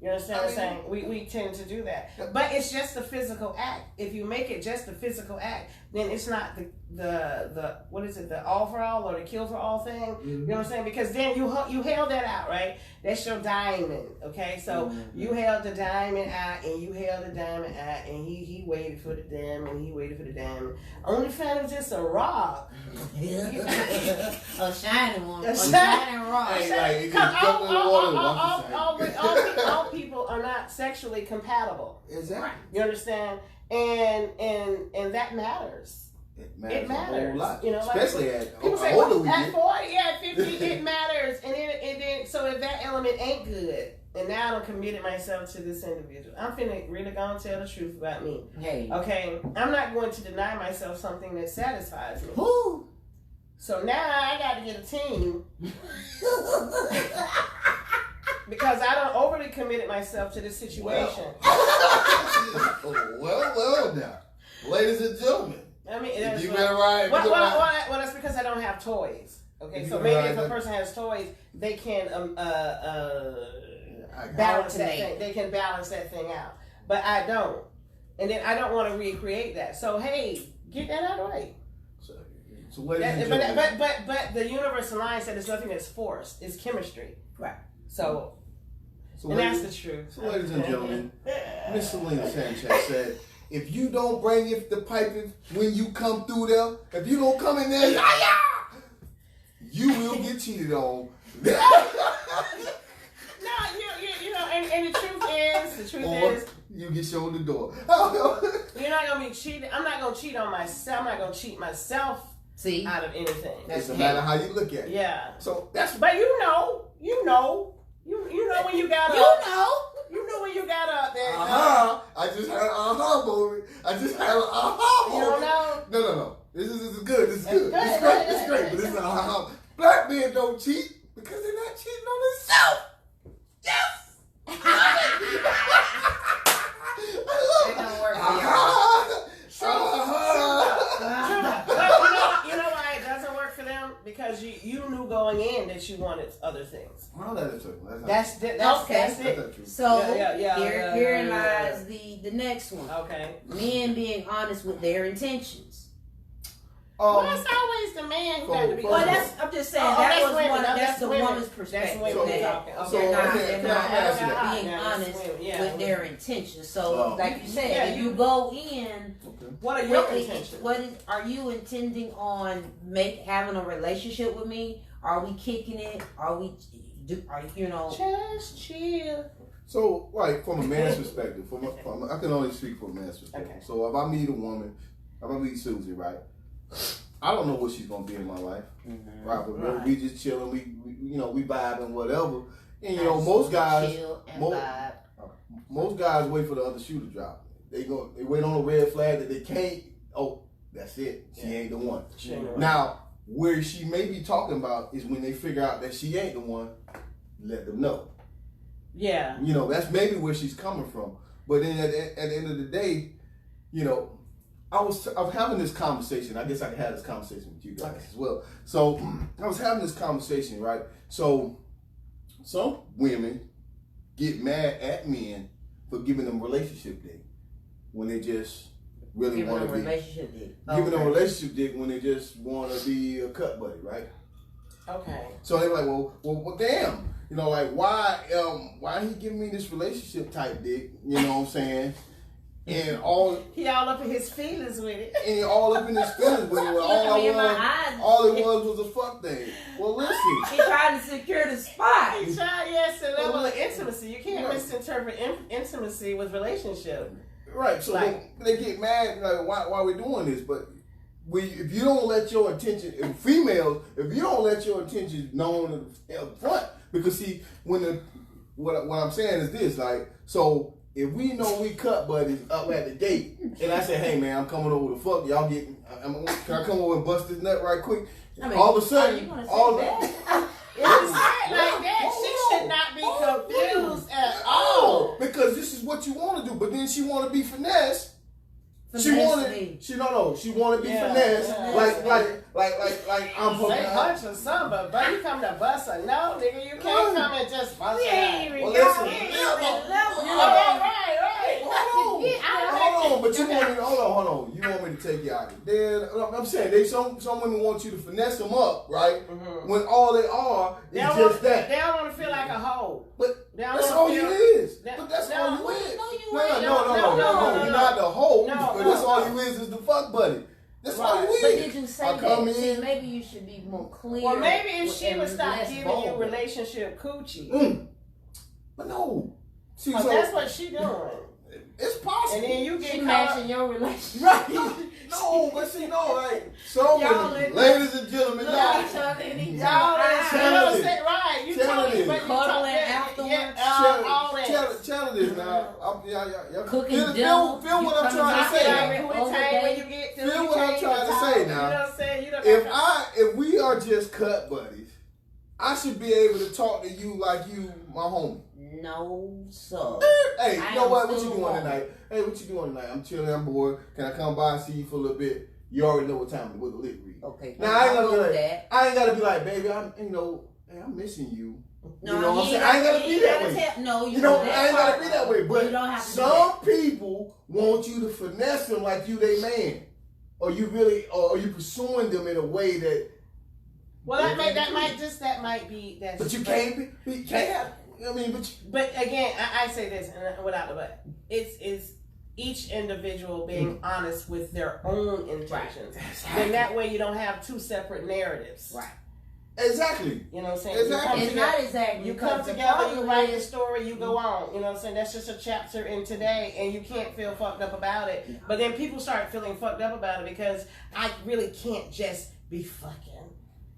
You understand what I'm saying? We tend to do that. But it's just a physical act. If you make it just a physical act, then it's not the what is it, the all for all or the kill for all thing. Mm-hmm. You know what I'm saying? Because then you held that out, right? That's your diamond, okay? So you held the diamond out and you held the diamond out and he waited for the diamond, he waited for the diamond. Only found it was just a rock. A shining one. A shining rock. All people are not sexually compatible. Exactly. You understand? And that matters. It matters. A whole lot. You know, especially like, at people say, older well, we at get. 40, at 50, it matters. And then so if that element ain't good, and now I'm committed myself to this individual, I'm finna really gonna tell the truth about me. Hey. Okay, I'm not going to deny myself something that satisfies me. Woo. So now I got to get a team. Because I don't overly committed myself to this situation. Well now. Ladies and gentlemen. I mean, you better ride. Well, that's because I don't have toys. Okay, so maybe if a person has toys, they can balance that thing. They can balance that thing out. But I don't. And then I don't want to recreate that. So hey, get that out of the way. So ladies and gentlemen. But the universe aligns that there's nothing that's forced. It's chemistry. Right. So and that's the truth. So ladies and gentlemen, Miss Selina Sanchez said, if you don't bring it the piping when you come through there, if you don't come in there, you will get cheated on. No, you know, and the truth is, you get shown the door. You're not gonna be cheated. I'm not gonna cheat on myself. I'm not gonna cheat myself out of anything. Doesn't matter how you look at it. Yeah. So that's. But you know when you got up. You know when you got up there. I just had an moment. You don't know? No. This is good. This is good. It's great. But this is black men don't cheat because they're not cheating on themselves. Yes. It don't work for you know why it doesn't work for them? Because you knew going in that you wanted other things. Well, that is true. That's it. So here lies the next one. Okay. Men being honest with their intentions. Well, that's always the man who got to be honest. I'm just saying that's the woman's perspective. They're not being honest with their intentions. So, like you said, if you go in, what are your intentions? Are you intending on having a relationship with me, Are we kicking it? Are you know? Just chill. So, like, from a man's perspective, I can only speak from a man's perspective. Okay. So, if I meet a woman, if I meet Susie, right, I don't know what she's gonna be in my life, right? But we just chilling, we vibing, whatever. And most guys, chill and vibe. Most guys wait for the other shoe to drop. They wait on a red flag that they can't. Oh, that's it. She ain't the one. Now, where she may be talking about is when they figure out that she ain't the one. Let them know. Yeah. That's maybe where she's coming from. But then at the end of the day, I was having this conversation. I guess I can have this conversation with you guys as well. So I was having this conversation, right? So some women get mad at men for giving them relationship dick when they just really want to be relationship dick. Giving them relationship dick when they just want to be a cut buddy, right? Okay. So they're like, well, damn. Why he giving me this relationship type dick? You know what I'm saying? And he all up in his feelings with it. And all up in his feelings with it. All it was a fuck thing. Well, listen. He tried to secure the spot. He tried, yes, a level of intimacy. You can't misinterpret intimacy with relationship. Right. So they get mad, like, why we doing this? But if you don't let your intention, females, if you don't let your intentions known up front, because see, what I'm saying is this, like, so if we know we cut buddies up at the gate, and I say, hey man, I'm coming over to fuck, y'all can I come over and bust this nut right quick? All of a sudden, if you say it like that, she should not be confused at all. Because this is what you want to do, but then she want to be finesse. She want to be finesse, like I'm say punch or something, but you come to bust her. No, nigga, you can't come and just bust her. Well, listen. Hold on, but you want me to, hold on. You want me to take you out of there. I'm saying, some women want you to finesse them up, right? When all they are is just that. They don't want to feel like a hoe. But that's all you is. But that's all you is. No. You're not the hoe, but that's all you is the fuck buddy. That's all you is. But did you say that? See, maybe you should be more clear. Well, maybe if she would stop giving you relationship coochie. But no. See, so that's what she doing. It's possible. And then you get matching your relationship. Right. No, but see, like, so many, ladies and gentlemen, y'all each other in each other. Right. You told me, but cuddling afterwards. All that. Channel this now. Y'all cooking dinner. Feel what I'm trying to say. Feel what I'm trying to say now. If we are just cut buddies, I should be able to talk to you like you my homie. No, sir. Hey, you know what? What you doing tonight? Hey, what you doing tonight? I'm chilling. I'm bored. Can I come by and see you for a little bit? You already know what time with the lit read. Okay. Now I ain't gotta be like, baby, I'm missing you. No, you know what I'm saying? I ain't gotta be that way. I ain't gotta be that way. But some people want you to finesse them like you they man, or you pursuing them in a way that. Well, that might be. But you can't be. Can't. I mean, but again, I say this without the but. It's each individual being honest with their own intentions. Right. Exactly. Then that way you don't have two separate narratives. Right. Exactly. You know what I'm saying? Exactly. It's not exactly. You come together, you write your story, you go on. You know what I'm saying? That's just a chapter in today, and you can't feel fucked up about it. But then people start feeling fucked up about it because I really can't just be fucking.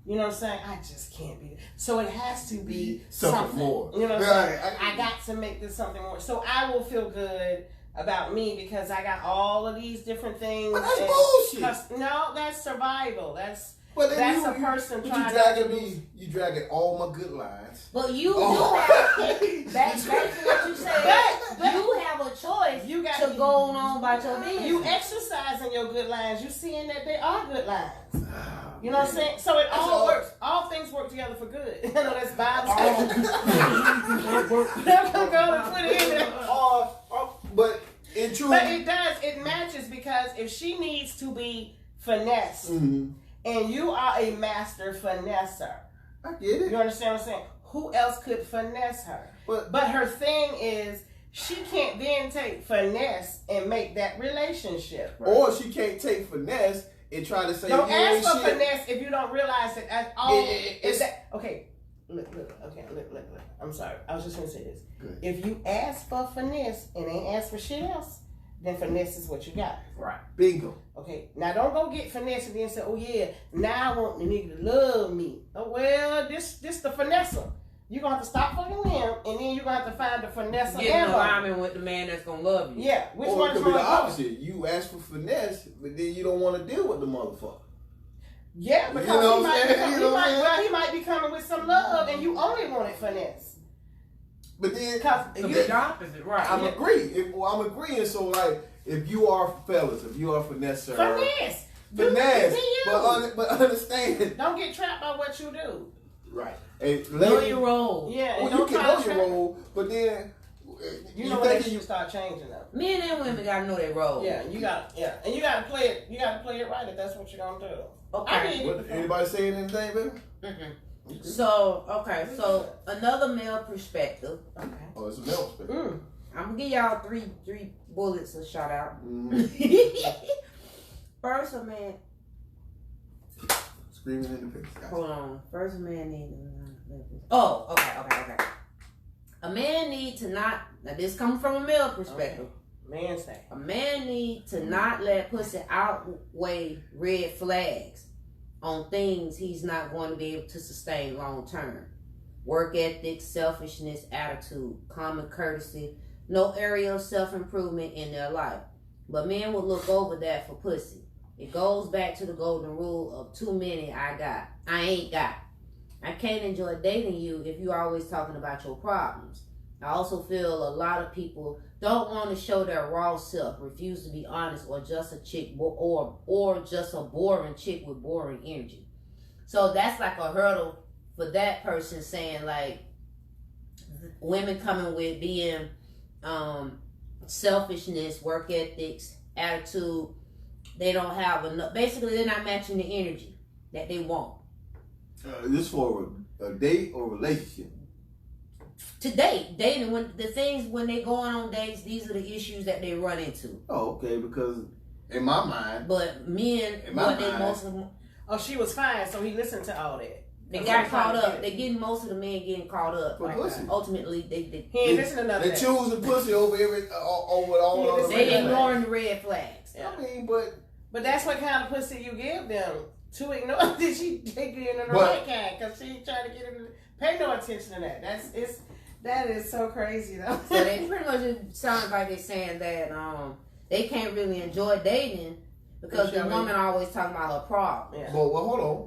You know what I'm saying? I just can't be. So it has to be something more. You know what I'm saying? I got to make this something more. So I will feel good about me because I got all of these different things. But that's bullshit. No, that's survival. That's a person trying to you dragging all my good lines. But you do have back to what you said. But you have a choice to go on about your business. You exercising your good lines. You seeing that they are good lines. You know what I'm saying? So it all works. All things work together for good. You know, that's Bible. I'm going to put it in there. But in truth. But it does. It matches because if she needs to be finessed, and you are a master finesser. I get it. You understand what I'm saying? Who else could finesse her? But her thing is, she can't then take finesse and make that relationship. Right? Or she can't take finesse and try to say don't you ask ain't for shit. finesse if you don't realize that at all. It's that okay? Look. I'm sorry. I was just gonna say this. Good. If you ask for finesse and ain't ask for shit else, then finesse is what you got. Right. Bingo. Okay. Now don't go get finesse and then say, oh yeah, now I want the nigga to love me. Oh well, this the finesser. You're gonna have to stop fucking with him, and then you're gonna have to find the finesser. Get in alignment with the man that's gonna love you. Yeah. Which Or one it is could be more the important? opposite. You ask for finesse, but then you don't want to deal with the motherfucker. Yeah, because You know he what might, I'm saying? You know what I'm saying? he might be coming with some love, and you only wanted finesse. But then Because So the opposite, right? I'm I'm agreeing. So like, if you are fellas, if you are finesser, finesse. finesse, Do you. but understand. Don't get trapped by what you do. Right. And Know lady, your role. Yeah, and well, you don't can try know to your trap. role, but then You know when they start changing them. Men and women gotta know their role. Yeah, and you gotta play it. You gotta play it right if that's what you're gonna do. Okay. I mean, What, anybody saying anything, baby? Mm-mm. So another male perspective. Okay. Oh, it's a male perspective. I'm gonna give y'all three bullets a shout out. Mm-hmm. First, a man. Screaming in the face. Gotcha. Hold on. First, a man needs. Oh, okay. A man need to not. Now, this comes from a male perspective. man say. A man need to not let pussy outweigh red flags on things he's not going to be able to sustain long term. Work ethic, selfishness, attitude, common courtesy, no area of self-improvement in their life. But men will look over that for pussy. It goes back to the golden rule of too many I ain't got. I can't enjoy dating you if you're always talking about your problems. I also feel a lot of people don't want to show their raw self, refuse to be honest, or just a chick or just a boring chick with boring energy. So that's like a hurdle for that person, saying like women coming with being selfishness, work ethics, attitude. They don't have enough. Basically, they're not matching the energy that they want. This for a date or relationship? To date, dating, when the things when they going on dates, these are the issues that they run into. Oh, okay. Because in my mind, But men, In my what they mind- most of them, Oh, she was fine, so he listened to all that. they That's got what I'm caught trying to up. get. They getting most of the men getting caught up. for pussy. Ultimately, they He ain't listening to none of They that. choose the pussy over over all Yeah, other they they red flags. ignoring the red flags. Yeah. I mean, but But that's what kind of pussy you give them. To ignore did she take it in the But- right kind? Because she trying to get him to pay no attention to that. That is so crazy though. So they pretty much it sounds like they're saying that they can't really enjoy dating because the woman always talking about her problem. Yeah. well,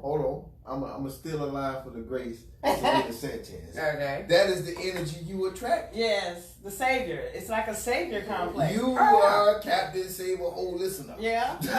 hold on. I'm still alive for the grace of Selina Sanchez. Okay. That is the energy you attract. Yes, the savior. It's like a savior complex. You are Captain Save a whole listener. Yeah. You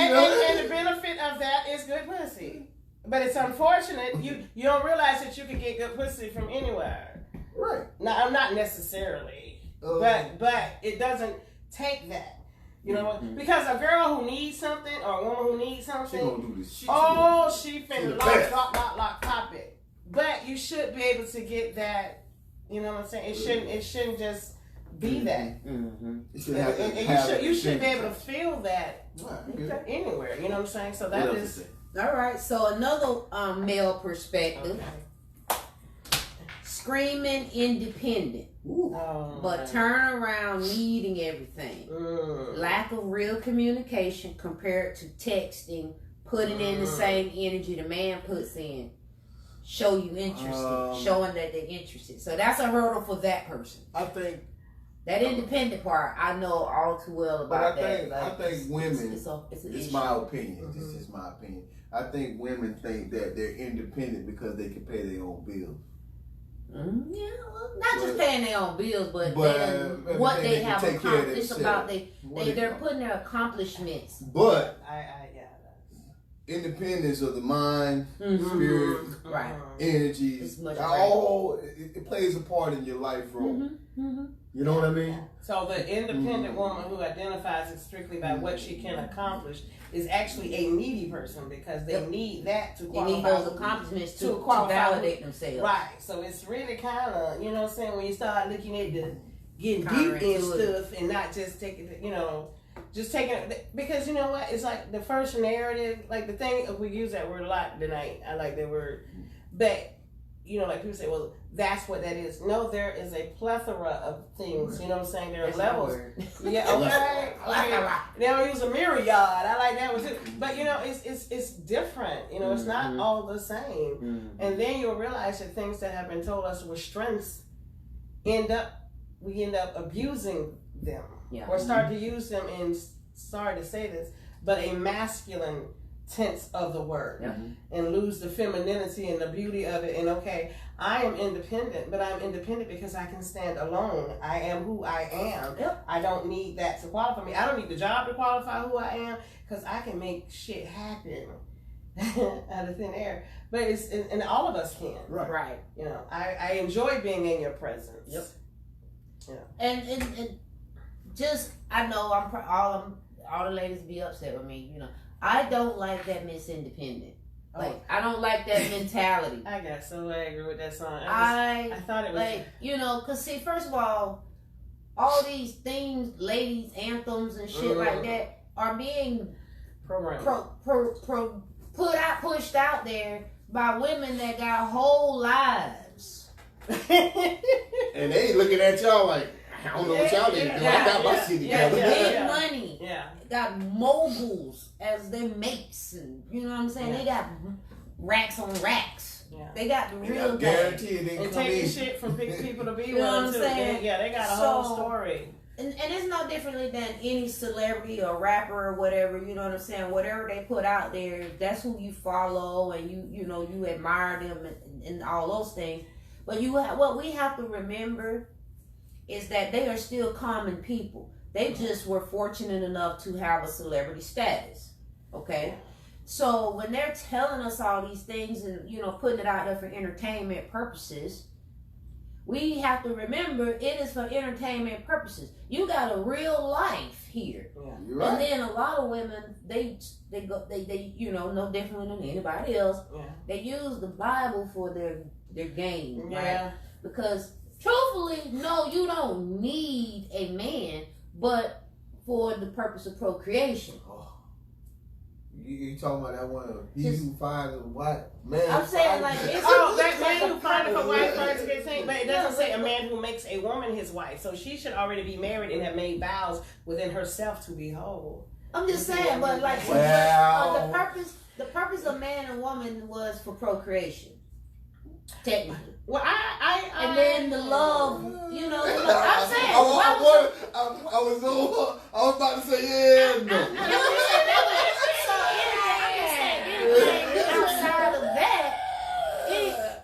know? And the benefit of that is good pussy. But it's unfortunate you don't realize that you can get good pussy from anywhere. Right. Now I'm not necessarily, but it doesn't take that. You know, because a girl who needs something or a woman who needs She something, gonna do this shit. she finna the best. lock, pop it. But you should be able to get that. You know what I'm saying? It shouldn't just be that. Mm-hmm. You should have And you should be able to feel that Right. anywhere. You know what I'm saying? So What that else is. is it? All right. So another male perspective: screaming independent, but turn around needing everything. Lack of real communication compared to texting, putting in the same energy the man puts in. Show you interested, showing that they're interested. So that's a hurdle for that person. I think That independent part, I know all too well about that. I think women. It's an It's issue. my opinion. This is my opinion. I think women think that they're independent because they can pay their own bills. Yeah, well, not just paying their own bills, but what they they can have take care of accomplished. It's about themselves. they're putting their accomplishments. But Yeah. independence of the mind, Mhm. spirit, Right. energy, It's much it plays a part in your life, bro. Mm-hmm. You know what I mean? So the independent woman who identifies it strictly by what she can accomplish is actually a needy person because they need that to They qualify. need those accomplishments to qualify. validate themselves. Right. So it's really kind of, you know what I'm saying, when you start looking at getting deep in Counterintuitive. stuff and not just taking, just taking it, because you know what? It's like the first narrative, like the thing, we use that word a lot tonight. I like that word. But, you know, like people say, well, that's what that is. No, there is a plethora of things. You know what I'm saying? There are levels. Yeah, okay. They don't use a myriad. I like that one too. But you know, it's different. You know, it's not all the same. And then you'll realize that things that have been told us were strengths we end up abusing them. Yeah. Or start to use them in, sorry to say this, but a masculine tense of the word, and lose the femininity and the beauty of it. And okay, I am independent, but I'm independent because I can stand alone. I am who I am. I don't need that to qualify me. I don't need the job to qualify who I am, because I can make shit happen out of thin air. But it's, and all of us can. Right. You know, I enjoy being in your presence. Yep. Yeah. And just, I know all the ladies be upset with me, you know. I don't like that Miss Independent. Like, I don't like that mentality. I got so angry with that song. I thought it was like, you know, cause see, first of all these themes, ladies anthems and shit like that are being pushed out there by women that got whole lives. And they looking at y'all like, I don't know what y'all need to do. I got my shit together. Big money. Yeah. Got moguls as their mates, and you know what I'm saying? They got racks on racks. Yeah. They got the real guaranteed they and taking shit from big people to be you know what I'm saying? Yeah, they got a whole story. And it's no differently than any celebrity or rapper or whatever, you know what I'm saying? Whatever they put out there, that's who you follow, and you know, you admire them and all those things. But what we have to remember is that they are still common people. They just were fortunate enough to have a celebrity status. Okay? So when they're telling us all these things and, you know, putting it out there for entertainment purposes, we have to remember it is for entertainment purposes. You got a real life here. Yeah, you're right. And then a lot of women, they you know, no different than anybody else. Yeah. They use the Bible for their game, right? Because truthfully, no, you don't need a man, but for the purpose of procreation. You talking about that one? He who finds a wife, man. I'm saying like it's that man who finds a wife finds a good thing, but it doesn't say a man who makes a woman his wife. So she should already be married and have made vows within herself to be whole. I'm just saying, but like the purpose of man and woman was for procreation, technically. Well, and then the love, you know. I'm saying. I was about to say no. Outside of that,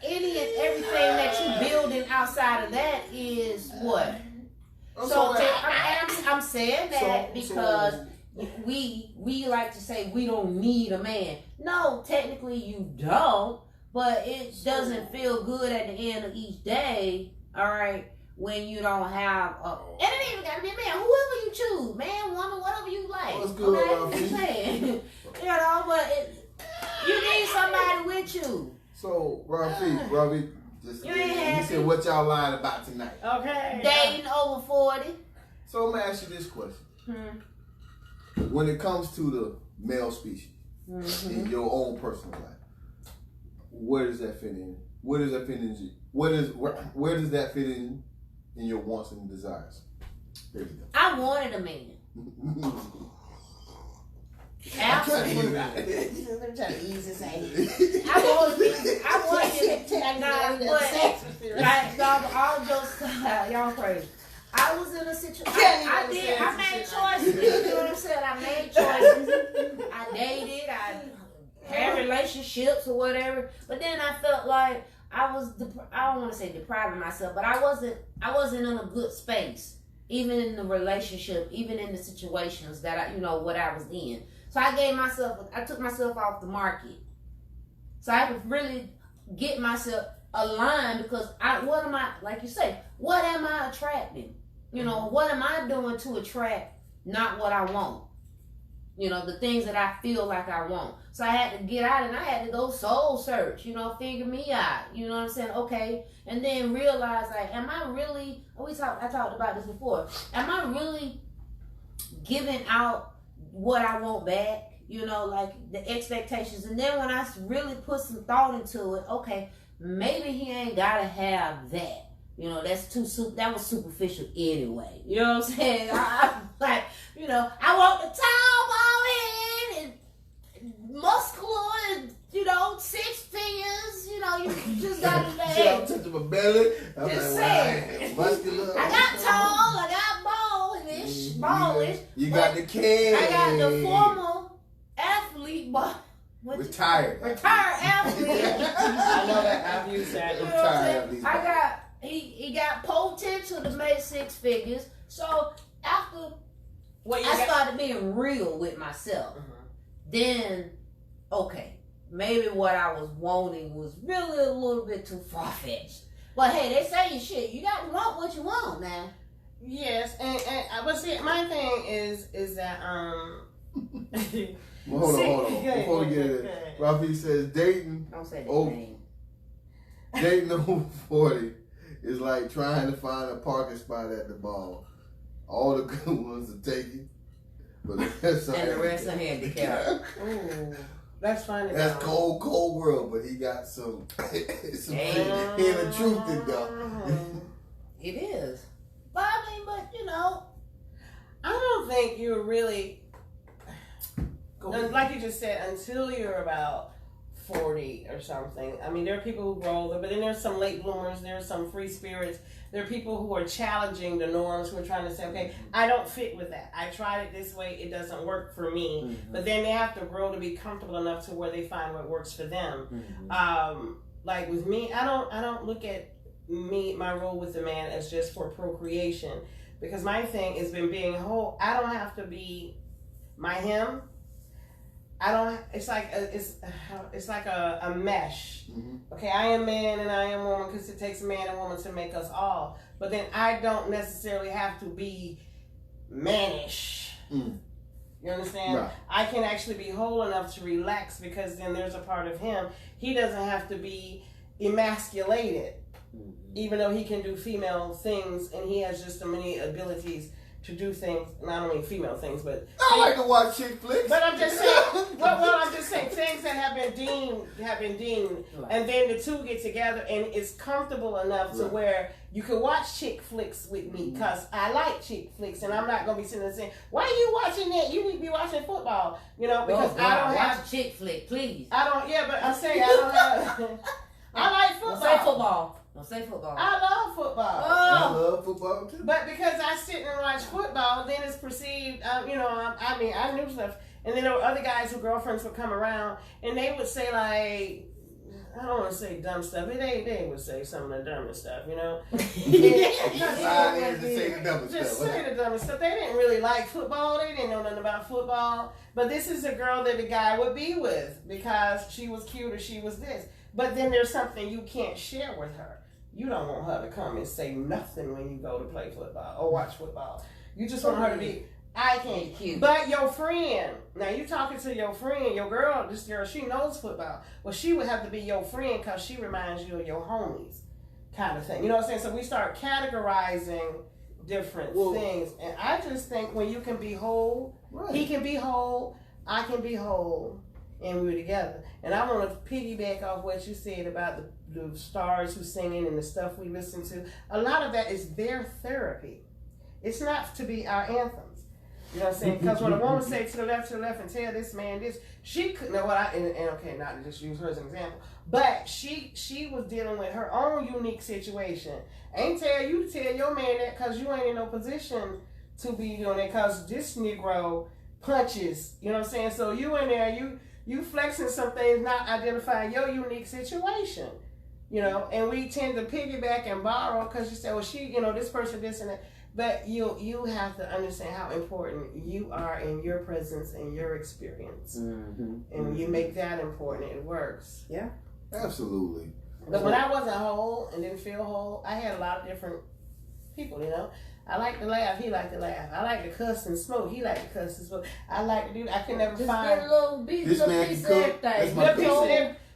any and everything that you building outside of that is what. I'm saying that because we like to say we don't need a man. No, technically you don't. But it doesn't feel good at the end of each day, all right, when you don't have and it ain't even got to be a man. Whoever you choose, man, woman, whatever you like. What's good, okay? I'm saying, you know, but you need somebody with you. So, Rafi, just you said what y'all lying about tonight. Okay. Dating over 40. So I'm going to ask you this question. When it comes to the male species in your own personal life, where does that fit in? Where does that fit in? Where does that fit in your wants and desires? There you go. I wanted a man. Absolutely. Let me try to ease this out. I wanted all jokes, y'all crazy. I was in a situation. I made choices. You know what I'm saying? I made choices. I dated. I had relationships or whatever, but then I felt like I don't want to say depriving myself, but I wasn't in a good space, even in the relationship, even in the situations that what I was in. So I took myself off the market. So I had to really get myself aligned, because what am I attracting? You know, what am I doing to attract not what I want? You know, the things that I feel like I want. So I had to get out and I had to go soul search, figure me out. You know what I'm saying? Okay. And then realize, like, am I really, I talked about this before. Am I really giving out what I want back, you know, like the expectations. And then when I really put some thought into it, okay, maybe he ain't gotta have that. You know, that was superficial anyway. You know what I'm saying? I'm like, you know, I want the tall, bald head and muscular and, you know, 6 figures. You know, you just got to say. I'm touching my belly. I'm just like, saying. Muscular. I got tall, I got ballish. You got the kid. I got the former athlete, but retired athlete. I know that. I've used that. You know what I'm saying? I got. He got potential to make 6 figures. So after I started being real with myself, then okay, maybe what I was wanting was really a little bit too far fetched. But hey, they say you shit. You got to want what you want, man. Yes, and but see, my thing is that well, hold on. Before we get it, Rafi says dating. Don't say that name. Dating over 40 is like trying to find a parking spot at the mall. All the good ones are taken, but the rest are handicapped. Ooh, that's funny. That's cold world, but he got some hidden truth in there. It is. But I mean, you know, I don't think you're really, like you just said, until you're about 40 or something. I mean, there are people who grow older, but then there's some late bloomers, there's some free spirits. There are people who are challenging the norms, who are trying to say, okay, I don't fit with that. I tried it this way, it doesn't work for me. Mm-hmm. But then they have to grow to be comfortable enough to where they find what works for them. Mm-hmm. Like with me, I don't look at my role with the man as just for procreation, because my thing has been being whole. I don't have to be him. I don't. It's like a mesh. Mm-hmm. Okay, I am man and I am woman because it takes a man and woman to make us all. But then I don't necessarily have to be mannish. Mm. You understand? Right. I can actually be whole enough to relax, because then there's a part of him. He doesn't have to be emasculated, even though he can do female things and he has just so many abilities to do things, not only female things, but I like to watch chick flicks. But I'm just saying, I'm just saying things that have been deemed, and then the two get together and it's comfortable enough to where you can watch chick flicks with me, because I like chick flicks, and I'm not gonna be sitting there saying, "Why are you watching that? You need to be watching football," you know, because I don't have a chick flick, please. I don't. Yeah, but I'm saying I don't have. I like football. Don't say football. Don't say football. I love football. I love football too. But because I sit and watch football, then it's perceived, I mean, I knew stuff. And then there were other guys whose girlfriends would come around and they would say, like, I don't want to say dumb stuff, but they would say some of the dumbest stuff, you know? Just say the dumbest stuff. Just say the dumbest stuff. They didn't really like football. They didn't know nothing about football. But this is a girl that the guy would be with because she was cute or she was this. But then there's something you can't share with her. You don't want her to come and say nothing when you go to play football or watch football. You just want her to be, I can't. Cute. But your friend, now you talking to your friend, your girl, this girl, she knows football. Well, she would have to be your friend because she reminds you of your homies, kind of thing. You know what I'm saying? So we start categorizing different things. And I just think when you can be whole, he can be whole, I can be whole, and we're together. And I want to piggyback off what you said about the stars who singing and the stuff we listen to. A lot of that is their therapy. It's not to be our anthems. You know what I'm saying? Because when a woman say to the left and tell this man this, she could know what and okay, not to just use her as an example, but she was dealing with her own unique situation. Ain't tell you to tell your man that because you ain't in no position to be doing it, because this Negro punches. You know what I'm saying? So you in there, you flexing some things, not identifying your unique situation. You know, and we tend to piggyback and borrow because you say, well, she, you know, this person, this and that. But you have to understand how important you are in your presence and your experience. Mm-hmm. And when you make that important, it works. Yeah. Absolutely. But when I wasn't whole and didn't feel whole, I had a lot of different people, you know. I like to laugh, he liked to laugh. I like to cuss and smoke, he liked to cuss and smoke. I like to do, I can never just find. Get a little piece, this man can cook. That's my piece.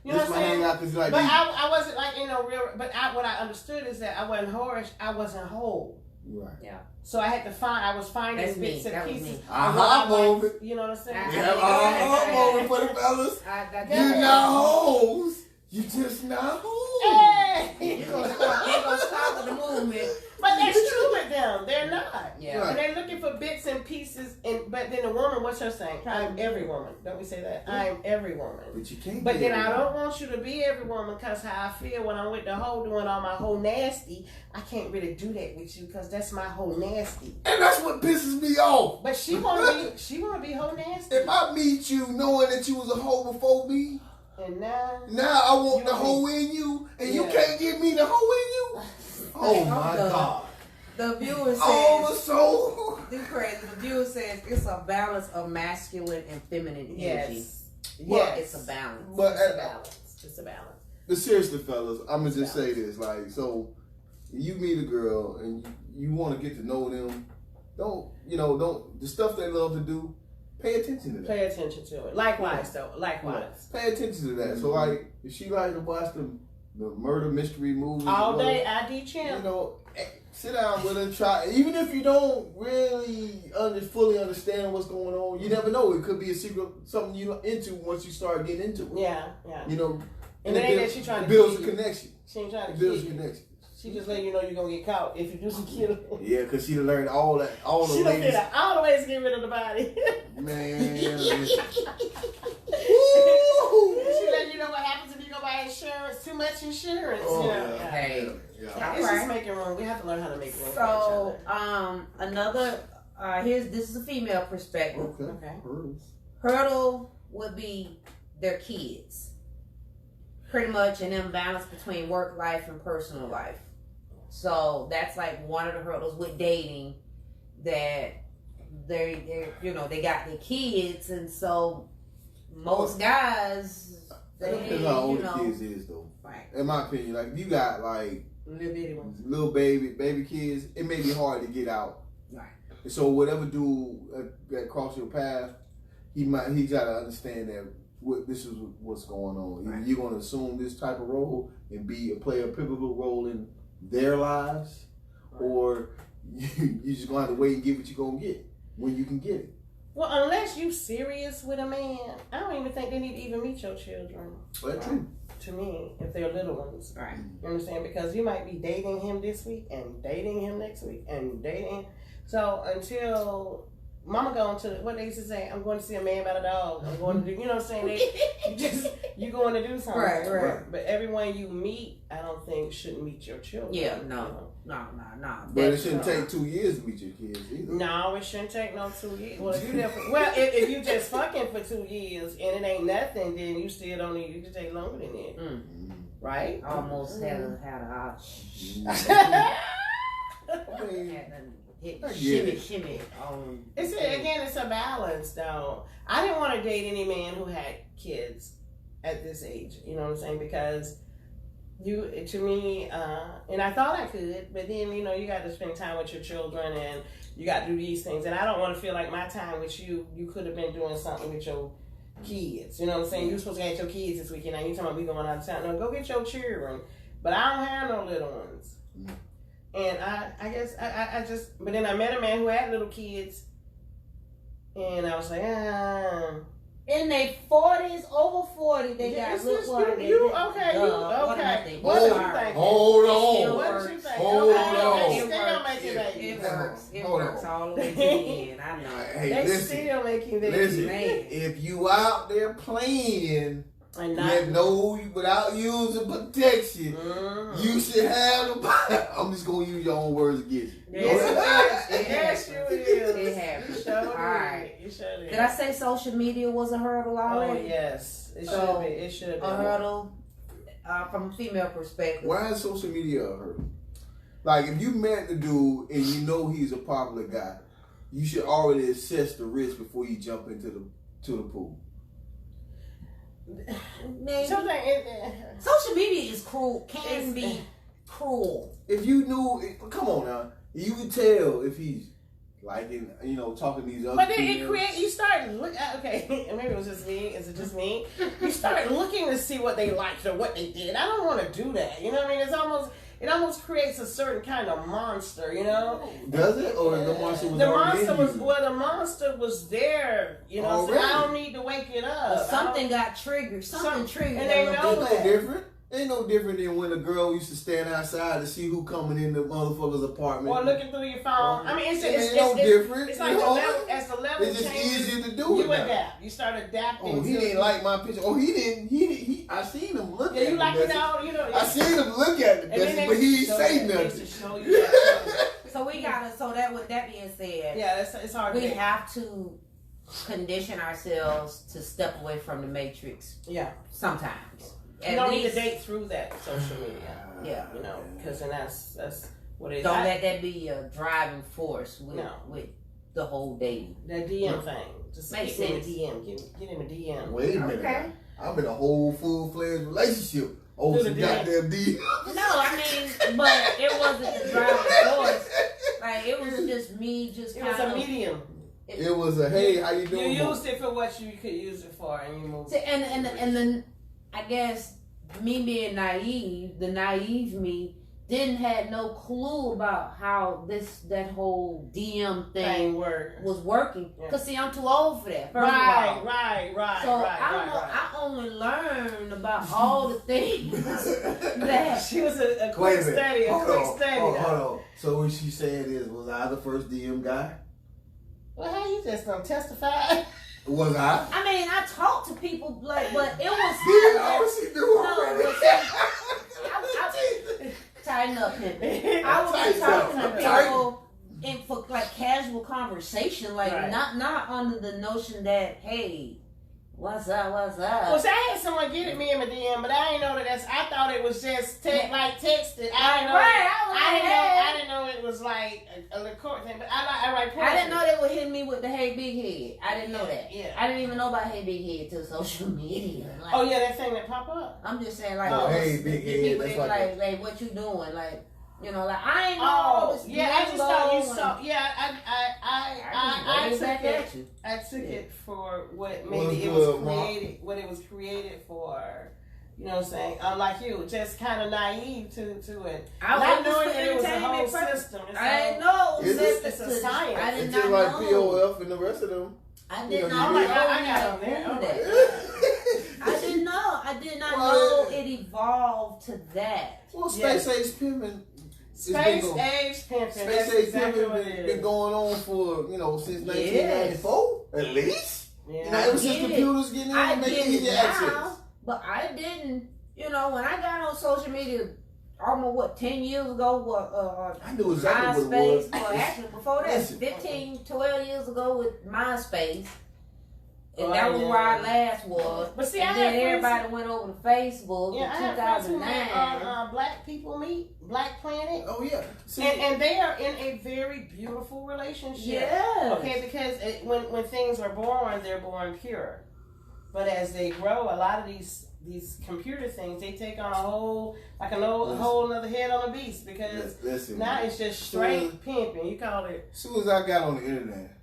You know what I'm saying? Like but I wasn't like, you know, real. But what I understood is that I wasn't whorish. I wasn't whole. Right. Yeah. So I was finding That's bits me. and That was pieces. me. Aha moment. You know what I'm saying? Yeah, aha moment for the fellas. You're not hoes. You just not hoes. Hey! You're gonna stop with the movement. But that's true with them. They're not. Yeah. And they're looking for bits and pieces. But then the woman, what's her saying? I'm every woman. Don't we say that? I'm every woman. But you can't. But then I don't want you to be every woman because how I feel when I'm with the hoe doing all my whole nasty. I can't really do that with you because that's my whole nasty. And that's what pisses me off. But she wanna be whole nasty. If I meet you knowing that you was a hoe before me, And now I want the hoe in you, and you can't give me the hoe in you. Oh my God. The viewer says, Oh, the soul. this crazy. The viewer says it's a balance of masculine and feminine energy. yes. Well, it's a balance. But It's a balance. It's a balance. But seriously, fellas, I'm gonna just say this: like, so you meet a girl and you want to get to know them. Don't the stuff they love to do. Pay attention to that. Pay attention to it. Likewise, though. Likewise. Pay attention to that. So, like, if she like to watch the murder mystery movies All or day, whatever, ID champ. sit down with her. Try, even if you don't really fully understand what's going on. You never know. It could be a secret, something you're into once you start getting into it. Yeah. And it ain't builds, that she trying to builds a kill you. connection. She ain't trying to It kill builds a you. connection. She just letting you know you're gonna get caught if you do some killing. Yeah, because she learned all the She done ladies. figured out all the ways to get rid of the body. Man. She let you know what happens if you go buy insurance. Too much insurance. Oh, Yeah. Hey. Yeah. It's just making room. We have to learn how to make room for So, each other. another, this is a female perspective. Okay. Hurdle would be their kids. Pretty much an imbalance between work life and personal life. So that's like one of the hurdles with dating, that they got their kids, and so most guys, That depends how old the kids is, though. Right. In my opinion, like if you got like Little bitty ones. little baby kids, it may be hard to get out. Right. And so whatever dude that cross your path, he got to understand that this is what's going on. Either you're going to assume this type of role and play a pivotal role in their lives, or you just going to have to wait and get what you're going to get when you can get it. Well, unless you serious with a man, I don't even think they need to even meet your children. That's true. To me, if they're little ones. Right. You understand? Because you might be dating him this week and dating him next week and dating. So until mama going to, what they used to say, I'm going to see a man about a dog. I'm going to do, you know what I'm saying? You going to do something. Right. But everyone you meet, I don't think shouldn't meet your children. Yeah, you no. know? No. But it shouldn't take 2 years to meet your kids either. No, it shouldn't take no 2 years. Well, if you just fucking for 2 years and it ain't nothing, then you still don't need, you can take longer than that. Mm. Right? Almost had a shimmy. It's a balance, though. I didn't want to date any man who had kids at this age. You know what I'm saying? Because to me, and I thought I could, but then you got to spend time with your children and you got to do these things. And I don't want to feel like my time with you could have been doing something with your kids. You know what I'm saying? You were supposed to get your kids this weekend. Now you talking about we going out of town. No, go get your children. But I don't have no little ones. And I guess I just, but then I met a man who had little kids, and I was like, in their 40s, over 40, they got little ones. Okay. What do you think? Hold on. What do you think? Hold on. Still making babies. It works all the way to the end. I know. Hey, They listen. still making babies. Listen, if you out there playing And without using protection, you should have the. I'm just gonna use your own words against you. Yes, you will. It happens. All right. You sure did. Did I say social media was a hurdle Oh already? yes, it So, should be. It should be A hurdle from a female perspective. Why is social media a hurdle? Like if you met the dude and you know he's a popular guy, you should already assess the risk before you jump into the pool. Maybe. Social media is cruel. Can be cruel. If you knew, come on now, you can tell if he's liking, talking to these other. But then females. you start look. Okay, maybe it was just me. Is it just me? You start looking to see what they liked or what they did. I don't want to do that. You know what I mean? it almost creates a certain kind of monster, you know. Does it, or the monster was The already monster in was you? well. The monster was there, you know. So I don't need to wake it up. Something got triggered. Something triggered. And they know Ain't no different. Ain't no different than when a girl used to stand outside to see who coming in the motherfucker's apartment. Or looking through your phone. I mean, it's different. It's like as the level it's just changes, easier to do you it now. adapt. You start adapting. Oh, he didn't like my picture. Oh, he didn't. He I seen him look at you the like it message. all, you know. I seen him look at the message, but he ain't say nothing. So we gotta. So that with that being said, yeah, it's hard. We have to condition ourselves to step away from the matrix. Yeah, sometimes. You don't need to date through that social media. Yeah, you know, because then that's what it is. Don't let that be a driving force with the whole dating. That DM thing. Just makes get him a sense. DM. Get him a DM. Wait a minute. Okay. I'm in a whole full-fledged relationship over some goddamn DM. No, I mean, but it wasn't the driving force. Like it was just me. It was a medium. It was a hey, how you doing? You used it for what you could use it for, and you moved. And then I guess me being naive, the naive me didn't have no clue about how that whole DM thing was working. Cause see, I'm too old for that. Right. So I only learned about all the things that she was a quick study. Hold on. So what she's saying is, was I the first DM guy? Well, how you just gonna testify? Was I? I mean, I talked to people, but it was. She do tighten up, him. I was talking to people for like casual conversation, like not under the notion that hey, what's up? Well, see, I had someone get at me in my DM, but I didn't know that. I thought it was just texted. I didn't know it was like a record thing. But I didn't know they were hitting me with the hey big head. I didn't know that. Yeah. I didn't even know about hey big head till social media. Like, oh yeah, that thing that pop up. I'm just saying like, hey big head. People like what you doing? Like, you know, like I ain't know all this. Yeah, I just thought you saw. Yeah, I took it for what maybe it was created. What it was created for. You know what I'm saying? Like you, just kind of naive to it. Not knowing that it was a whole system. I didn't know. It's a science. I did it's not just like know. POF and the rest of them. I did not know. I got on there. I didn't know. I did not know it evolved to that. Well, space age pimping. Space age pimping. Space age pimping been going on for since 1994 at least. Yeah. Ever since computers getting in and making easier access. But I didn't, when I got on social media almost 10 years ago, I knew exactly MySpace, what it was. well, actually before that, 15, 12 years ago with MySpace. And that was where our last was. But see, and then everybody went over to Facebook in 2009. Black People Meet, Black Planet. Oh, yeah. See, and they are in a very beautiful relationship. Yeah. Okay, because when things are born, they're born pure. But as they grow, a lot of these computer things, they take on a whole another head on a beast because now it's just straight pimping. You call it. As soon as I got on the internet,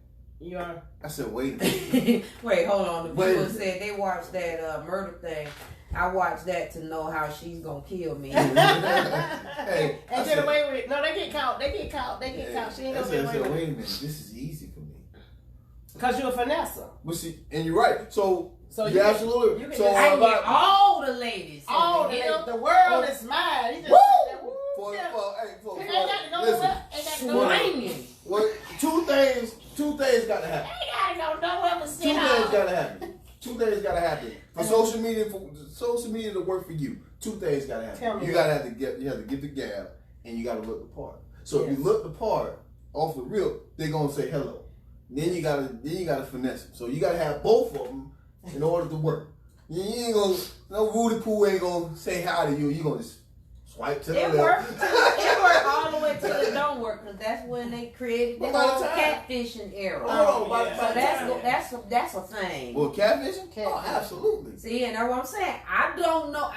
I said, wait a minute. Wait, hold on. The people said they watched that murder thing. I watched that to know how she's gonna kill me. Hey, and get away with it. No, they get caught. They get caught. She ain't gonna get away with it. Wait a minute, this is easy for me. Because you're a finesser. Well, see, and you're right. So you're absolutely. I can get all the ladies. All the ladies. The world is mine. He just swinging. Well, two things got to happen. Ain't gotta go nowhere but sit Two things gotta happen. For social media to work for you, two things gotta happen. You have to get the gab, and you gotta look the part. So if you look the part off the rip, they're gonna say hello. Then you gotta finesse them. So you gotta have both of them in order to work. You ain't gonna no Rudy Poo ain't gonna say hi to you. You gonna just swipe to the left. It worked all the way till it don't work, because that's when they created the whole catfishing era. So that's a thing. Well, catfishing? Oh, absolutely. See, and that's what I'm saying. I don't know.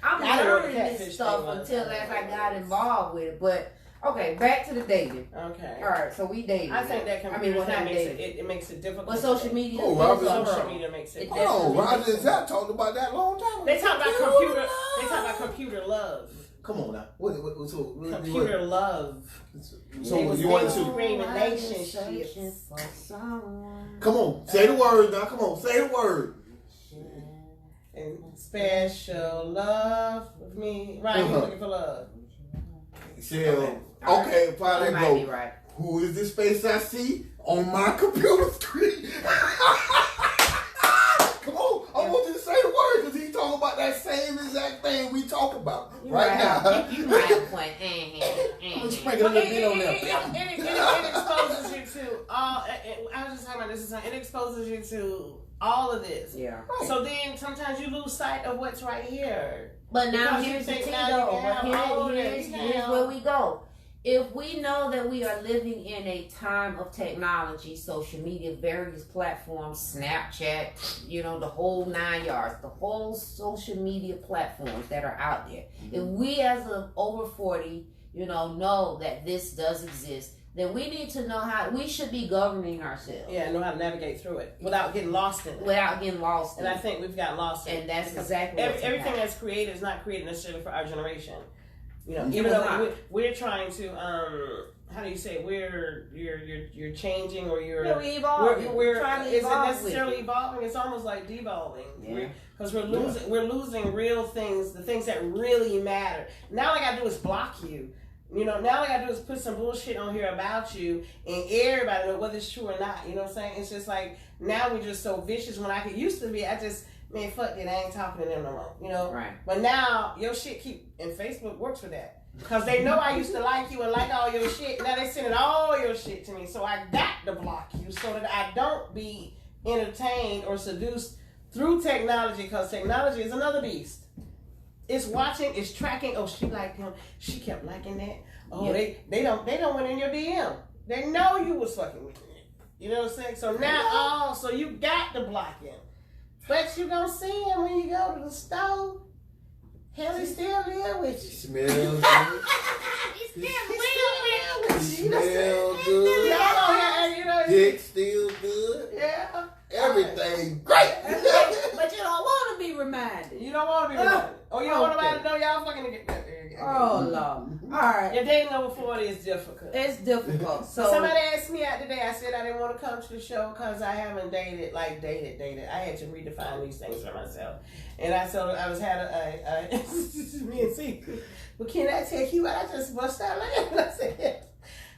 I'm learning this stuff until as I got involved with it. But okay, back to the dating. Okay. All right, so we dating. I think that it makes it difficult. But social media. Social media makes it. Oh, Roger and Zach talked about that a long time ago. They talk about computer. They talk about computer love. Come on now. Computer love. So you want to relationships. Come on, say the word now. Come on, say the word. And special love with me. Right, you're looking for love. Shell. Okay, apply that might be go. right. Who is this face I see on my computer screen? Come on, I want you to say the word because he's talking about that same exact thing we talk about right now. You might have a point. I'm sprinkling a little bit on there. It exposes you to all. I was just talking about this. It exposes you to all of this. Yeah. Right. So then sometimes you lose sight of what's right here. But now Because here's the you thing, think though. now you have all Here's this. where we go. If we know that we are living in a time of technology, social media, various platforms, Snapchat, you know, the whole 9 yards, the whole social media platforms that are out there. If we as of over 40, you know that this does exist, then we need to know how we should be governing ourselves. Yeah, know how to navigate through it without getting lost in it. Without getting lost in And it. I think we've got lost in it. And that's exactly everything that's created is not created necessarily for our generation. You know, It even was though not. we're trying to, how do you say, you're changing or you're we evolve. we're trying to is it evolve necessarily with it. evolving? It's almost like devolving. Yeah. Because we're losing real things, the things that really matter. Now all I gotta do is block you. You know, now all I gotta do is put some bullshit on here about you, and everybody know whether it's true or not. You know what I'm saying? It's just like now we're just so vicious. When I could used to be, man, fuck it, I ain't talking to them no more. You know, Right. But now your shit and Facebook works for that. Because they know I used to like you and like all your shit. Now they sending all your shit to me. So I got to block you so that I don't be entertained or seduced through technology. Because technology is another beast. It's watching, it's tracking. Oh, she liked him. She kept liking that. Oh, yep. they don't went in your DM. They know you was fucking with me. You know what I'm saying? So now, so you got to block him. But you gonna see him when you go to the store. Hell, he still there with you. Smells good. He's Smell good. Dick still good. Yeah. Everything great. But you don't want to be reminded. You don't want to be reminded. Oh, you don't want nobody to know y'all fucking together. Oh, Lord. All right. Your dating over 40 is difficult. It's difficult. So somebody asked me out today. I said I didn't want to come to the show because I haven't dated. I had to redefine these things for myself. And I had me and C. Well, can I take you out? I just bust out laughing. I said,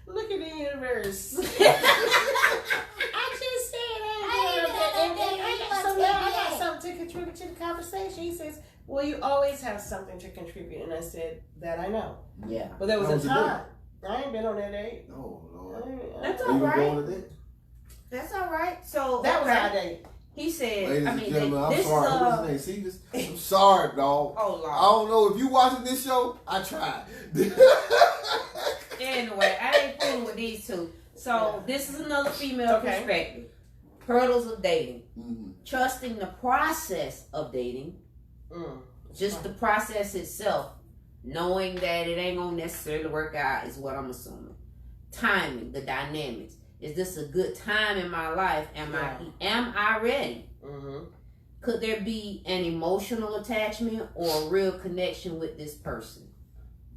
look at the universe. I just said I got something to contribute to the conversation. He says, well, you always have something to contribute. And I said, that I know. yeah. But there was a time. I ain't been on that date. Oh, Lord. That's Are all you right. going to that? That's all right. So That was our date. He said, Ladies I and mean, gentlemen, I'm this sorry. is What's his name? See this? I'm sorry, dog. Oh, Lord. I don't know if you watching this show. I tried. Anyway, I ain't fooling with these two. So this is another female perspective. Hurdles of dating. Mm-hmm. Trusting the process of dating. Just the process itself. Knowing that it ain't gonna necessarily work out is what I'm assuming. Timing, the dynamics. Is this a good time in my life? Am I ready? Mm-hmm. Could there be an emotional attachment or a real connection with this person?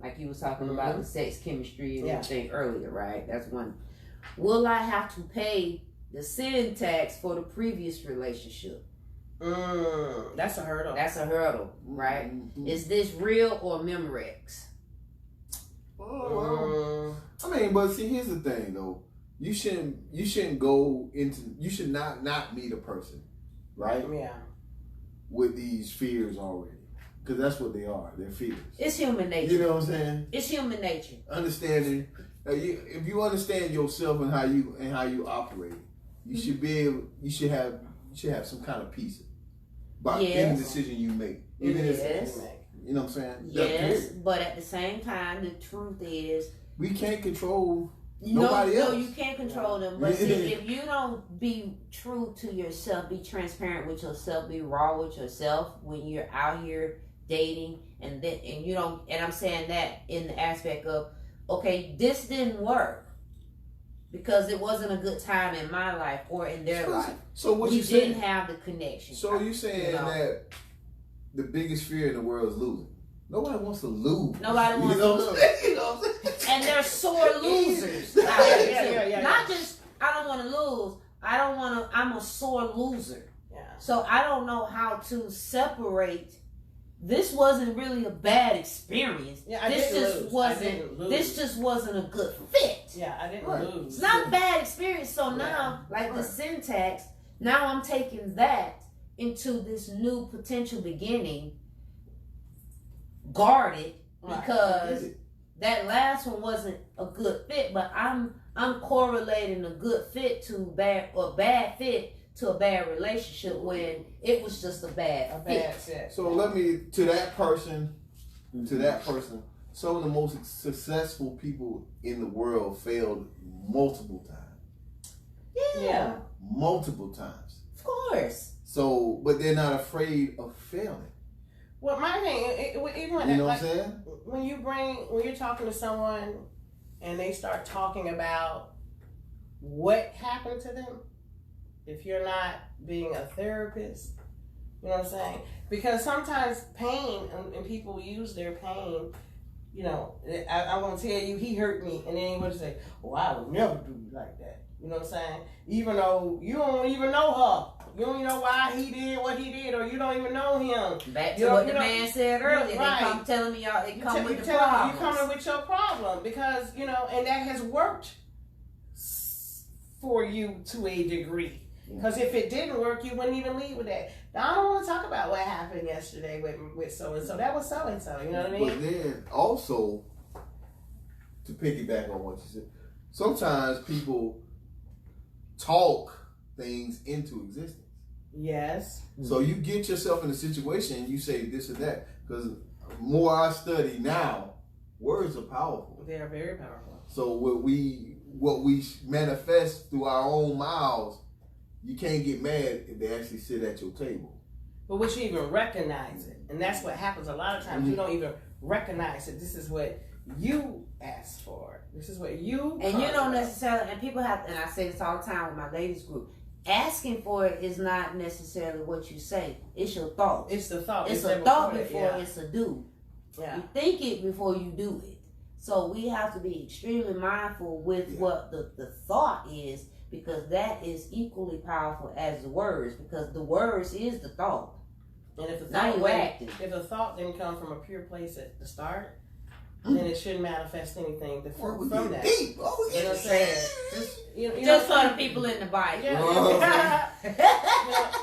Like you was talking about the sex chemistry and everything earlier, right? That's one. Will I have to pay the sin tax for the previous relationship? That's a hurdle. That's a hurdle, right? Mm-hmm. Is this real or Memorex? I mean, but see, here's the thing, though. You shouldn't go into. You should not meet a person, right? Yeah. With these fears already, because that's what they are. They're fears. It's human nature. You know what I'm saying? It's human nature. Understanding. If you understand yourself and how you operate, you should be able. You should have some kind of peace about any decision you make. Even if you know what I'm saying. Yes, but at the same time, the truth is we can't control nobody else. No, you can't control them. But see, if you don't be true to yourself, be transparent with yourself, be raw with yourself when you're out here dating, and you don't. And I'm saying that in the aspect of, okay, this didn't work because it wasn't a good time in my life or in their life. So what we you saying? didn't have the connection. So you saying that the biggest fear in the world is losing? Nobody wants to lose. Nobody wants to lose. You know what I'm saying? And they're sore losers. Not just, I don't want to lose. I'm a sore loser. Yeah. So I don't know how to separate. This wasn't really a bad experience. Yeah, This just wasn't a good fit. Yeah, I didn't lose. It's not a bad experience. So now, like the syntax, now I'm taking that into this new potential beginning, guarded, because that last one wasn't a good fit. But I'm correlating a good fit to bad, or bad fit to a bad relationship when it was just a bad fit. So let me, to that person, some of the most successful people in the world failed multiple times. Yeah. Multiple times. Of course. So, but they're not afraid of failing. Well, my thing, even you know what I'm saying? When you're talking to someone and they start talking about what happened to them, if you're not being a therapist, you know what I'm saying? Because sometimes pain, and people use their pain, you know, I want to tell you, he hurt me, and then he would say, well, I would never do you like that. You know what I'm saying? Even though you don't even know her. You don't even know why he did what he did, or you don't even know him. Back to what the man said earlier. Right. They come telling me y'all, they come with the problem. You coming with your problem, because, you know, and that has worked for you to a degree. Because if it didn't work, you wouldn't even leave with that. Now, I don't want to talk about what happened yesterday with so-and-so. That was so-and-so, you know what I mean? But then also, to piggyback on what you said, sometimes people talk things into existence. Yes. So you get yourself in a situation and you say this or that. Because the more I study now, words are powerful. They are very powerful. So what we manifest through our own mouths, you can't get mad if they actually sit at your table. But we should even recognize it. And that's what happens a lot of times. You don't even recognize it. This is what you asked for. This is what you... And you don't necessarily... And people have... And I say this all the time with my ladies group. Asking for it is not necessarily what you say. It's your thought. It's the thought. It's a thought before it's a do. Yeah. You think it before you do it. So we have to be extremely mindful with what the thought is, because that is equally powerful as the words, because the words is the thought. And if the thought didn't come from a pure place at the start, then it shouldn't manifest anything from that. Deep. You know what I'm saying? Just for the people in the Bible. Yeah.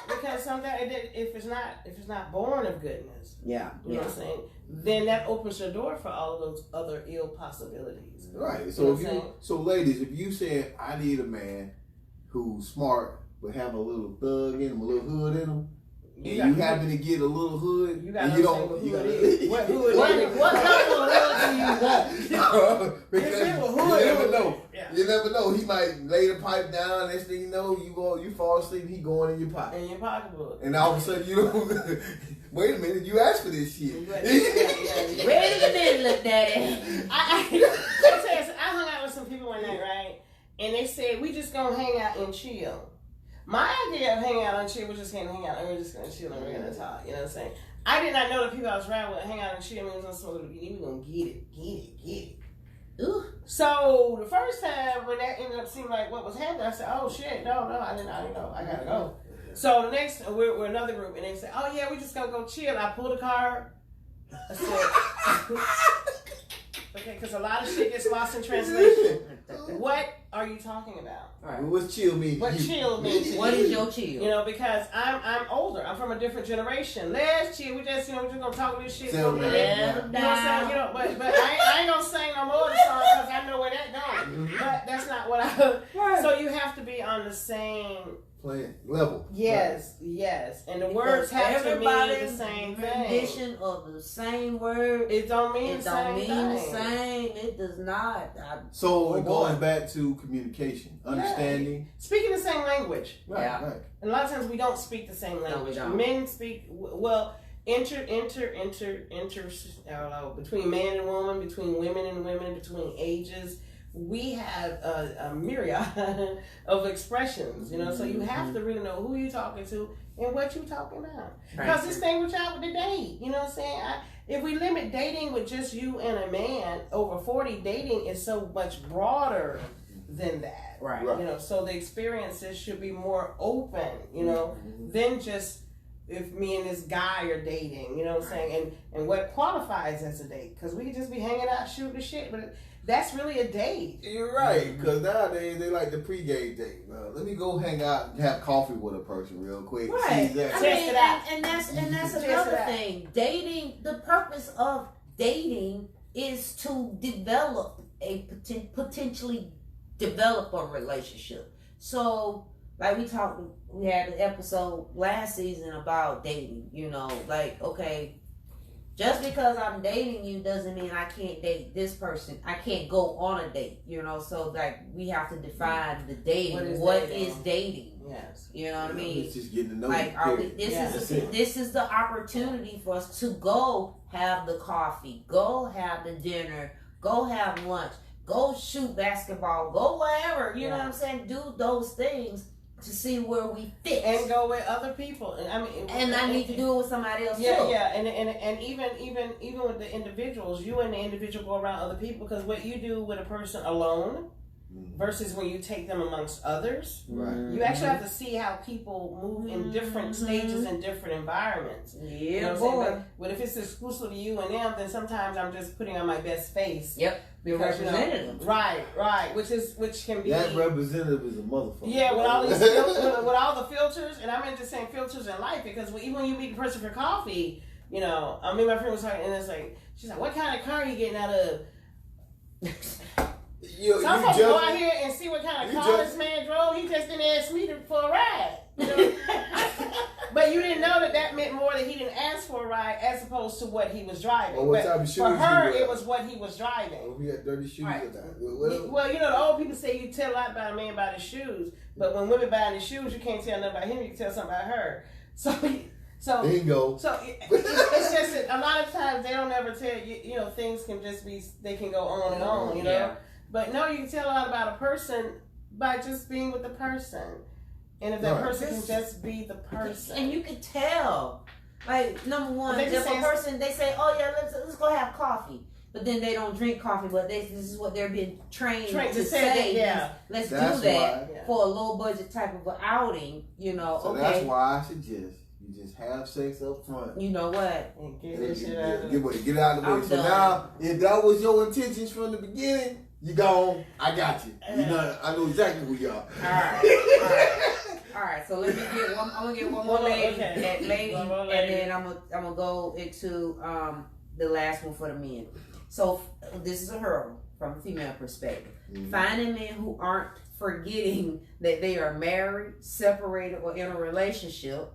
Because sometimes if it's not born of goodness, you know what I'm saying, then that opens the door for all of those other ill possibilities. Right. So ladies, if you say I need a man who's smart but have a little thug in him, a little hood in him, and you happen to get a little hood, what hood is. What kind of hood do you want? Because you never know. Yeah. You never know. He might lay the pipe down. Next thing you know, you fall asleep. He going in your pocket. In your pocketbook. And all of a sudden, you don't. Wait a minute. You asked for this shit. Wait a minute, look, Daddy. I hung out with some people one night, right? And they said we just gonna hang out and chill. My idea of hanging out and chill was just gonna hang out and we're just gonna chill and we're gonna talk. You know what I'm saying? I did not know the people I was around with hang out and chill and we was gonna smoke weed. We gonna get it. Ooh. So the first time when that ended up seeming like what was happening, I said, "Oh shit, no, I didn't know. I gotta go." So the next, we're another group, and they said, "Oh yeah, we just gonna go chill." I pulled a card. I said, "Okay," because a lot of shit gets lost in translation. What are you talking about? Right. What's chill mean? What chill means? What is your chill? You know, because I'm older. I'm from a different generation. Let's chill. We just we're just gonna talk this shit. You know what I'm saying? You know, but I ain't gonna sing no more of the song because I know where that going. But that's not what I. Right. So you have to be on the same level. Yes, yes. And the words have to mean the same thing. Rendition of the same word. It don't mean the same. It does not. So going back to communication, understanding. Yeah. Speaking the same language. Right. And a lot of times we don't speak the same language. No, we don't. Men speak between man and woman, between women and women, between ages, we have a myriad of expressions, you know, so you have to really know who you're talking to and what you're talking about. Because this thing with y'all with the date, you know what I'm saying? If we limit dating with just you and a man over 40, dating is so much broader than that. Right. You know, so the experiences should be more open, you know, than just if me and this guy are dating, you know what I'm saying? And what qualifies as a date. Because we could just be hanging out, shooting the shit, but that's really a date. You're right, because nowadays they like the pregame date. Let me go hang out and have coffee with a person real quick. Right. Test it out. And that's another thing. Dating, the purpose of dating is to develop potentially develop a relationship. So, like we had an episode last season about dating, you know, like, okay, just because I'm dating you doesn't mean I can't date this person. I can't go on a date, you know. So like we have to define the dating. What is dating? Yes. You know what I mean? It's just getting to know like you. this is the opportunity for us to go have the coffee, go have the dinner, go have lunch, go shoot basketball, go wherever. You know what I'm saying? Do those things to see where we fit and go with other people. And I need to do it with somebody else too. Yeah, and even with the individuals, you and the individual go around other people, because what you do with a person alone versus when you take them amongst others, you actually have to see how people move in different stages and different environments. Yeah, you know what I'm saying? But if it's exclusively you and them, then sometimes I'm just putting on my best face. Yep. Be representative. You know, right. Which can be that representative is a motherfucker. Yeah, with all these with all the filters, and I'm just saying filters in life, because even when you meet a person for coffee, you know, I mean, my friend was talking, and it's like, she's like, "What kind of car are you getting out of?" Some folks go out here and see what kind of car this man drove. He just didn't ask me for a ride. You know? But you didn't know that meant more that he didn't ask for a ride as opposed to what he was driving. Well, what type of shoes for her, it was what he was driving. Oh, he had dirty shoes. Right. Well, you know, the old people say you tell a lot about a man by his shoes, but when women buy his shoes, you can't tell nothing about him. You can tell something about her. So bingo. So it's just that a lot of times they don't ever tell you. You know, things can just be, they can go on and on. You know. Yeah. But no, you can tell a lot about a person by just being with the person. And if that person can just be the person. And you can tell. Like, number one, if a person, they say, oh yeah, let's go have coffee. But then they don't drink coffee, but this is what they're being trained to say. Yeah. Let's do that for a low budget type of outing, you know. So that's why I suggest you just have sex up front. You know what? And get this shit out of the way. Get out of the way. So now, if that was your intentions from the beginning, you gone. I got you. You know, I know exactly who you are. All right. So let me get one. I'm gonna get one more lady, and then I'm gonna go into the last one for the men. So this is a hurdle from a female perspective. Finding men who aren't forgetting that they are married, separated, or in a relationship.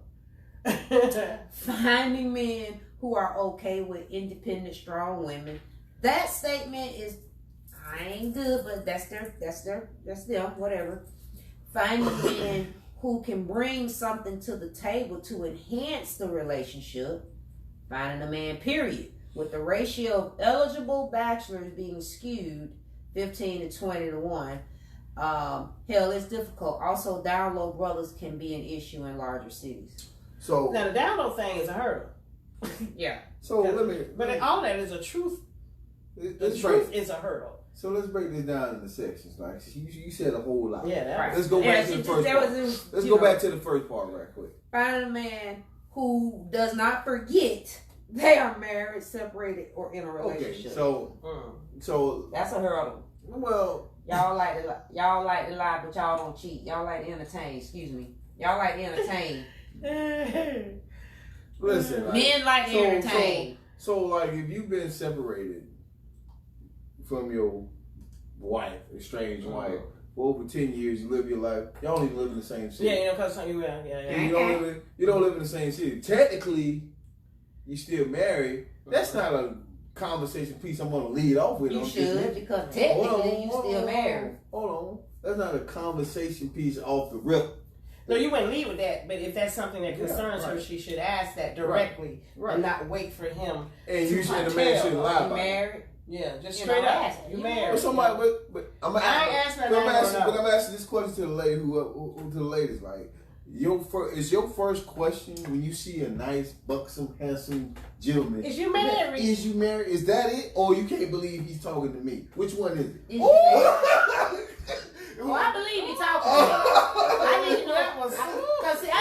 Finding men who are okay with independent, strong women. That statement is, I ain't good, but that's them, whatever. Finding men who can bring something to the table to enhance the relationship. Finding a man, period. With the ratio of eligible bachelors being skewed 15 to 20 to 1. Hell, it's difficult. Also, down low brothers can be an issue in larger cities. So now the down low thing is a hurdle. Yeah. So let me. But all that is a truth. The truth is a hurdle. So let's break this down into sections. Like you said a whole lot. Yeah. Right. Let's go back to the first part. Let's go back to the first part right quick. Find a man who does not forget they are married, separated, or in a relationship. Okay. So that's a hurdle. Well, y'all like to lie, but y'all don't cheat. Y'all like to entertain. Excuse me. Y'all like to entertain. Listen, men like to entertain. So like, if you've been separated from your wife, estranged wife, for over 10 years, you live your life. Y'all don't even live in the same city. Yeah, you know, because you don't live in the same city. Technically, you still married. That's not a conversation piece I'm gonna lead off with. You should, because technically you still married. Hold on, that's not a conversation piece off the rip. No, you wouldn't lead with that, but if that's something that concerns her, she should ask that directly and not wait for him. And you said the man shouldn't lie about married. Yeah, just You straight know, up. ask it. You You married. But somebody, but I'm asking this question to the lady who to the ladies like. Is your first question when you see a nice, buxom, handsome gentleman? Is you married? Is you married? Is that it? Or you can't believe he's talking to me? Which one is it? Is you married? Well, I believe he talking to me. I need to know. That was Cause see, I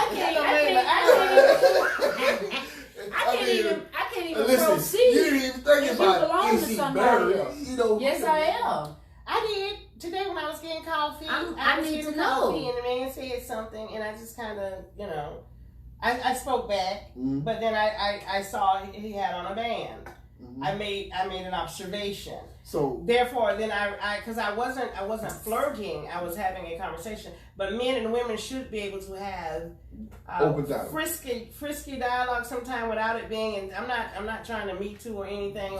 can't even listen, proceed. you didn't even think if about you belong is to he somebody married? else. You know, Yes, I am. I did today when I was getting coffee. I was need getting to know. coffee, and the man said something, and I just kind of, I spoke back, but then I saw he had on a band. Mm-hmm. I made an observation. So therefore, then because I wasn't flirting. I was having a conversation. But men and women should be able to have open dialogue, frisky dialogue sometime without it being. And I'm not trying to me too or anything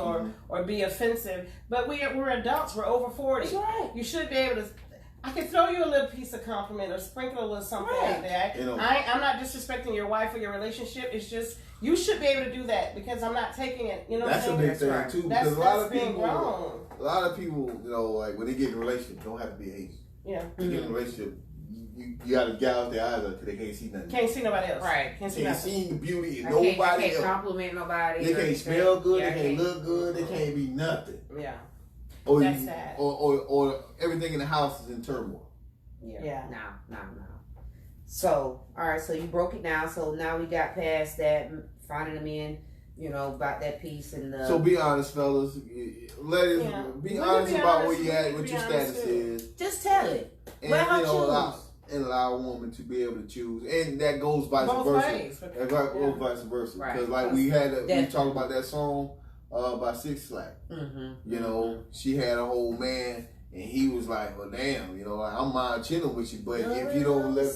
or be offensive. But we're adults. We're over 40. That's right. You should be able to. I can throw you a little piece of compliment or sprinkle a little something like that. I'm not disrespecting your wife or your relationship. It's just you should be able to do that because I'm not taking it. You know, that's a big thing too. That's because a lot of people, like when they get in a relationship, don't have to be Asian. Yeah. They get in a relationship, you got to gouge their eyes out because they can't see nothing. Can't see nobody else. Right. Can't see the beauty in nobody else. They can't compliment nobody. They can't smell good. They can't look good. They can't be nothing. Yeah. Or that's sad. Or everything in the house is in turmoil. Yeah. No. So, all right. So you broke it down. So now we got past that, finding them in, about that piece and. So be honest, fellas. Be honest about where you at, what your status is. Just tell it. And choose. allow a woman to be able to choose, and that goes vice versa. That goes vice versa. Because like we talked about that song by Six Slack. Mm-hmm. She had a whole man. And he was like, well, damn, I'm mind chilling with you, but if you don't let...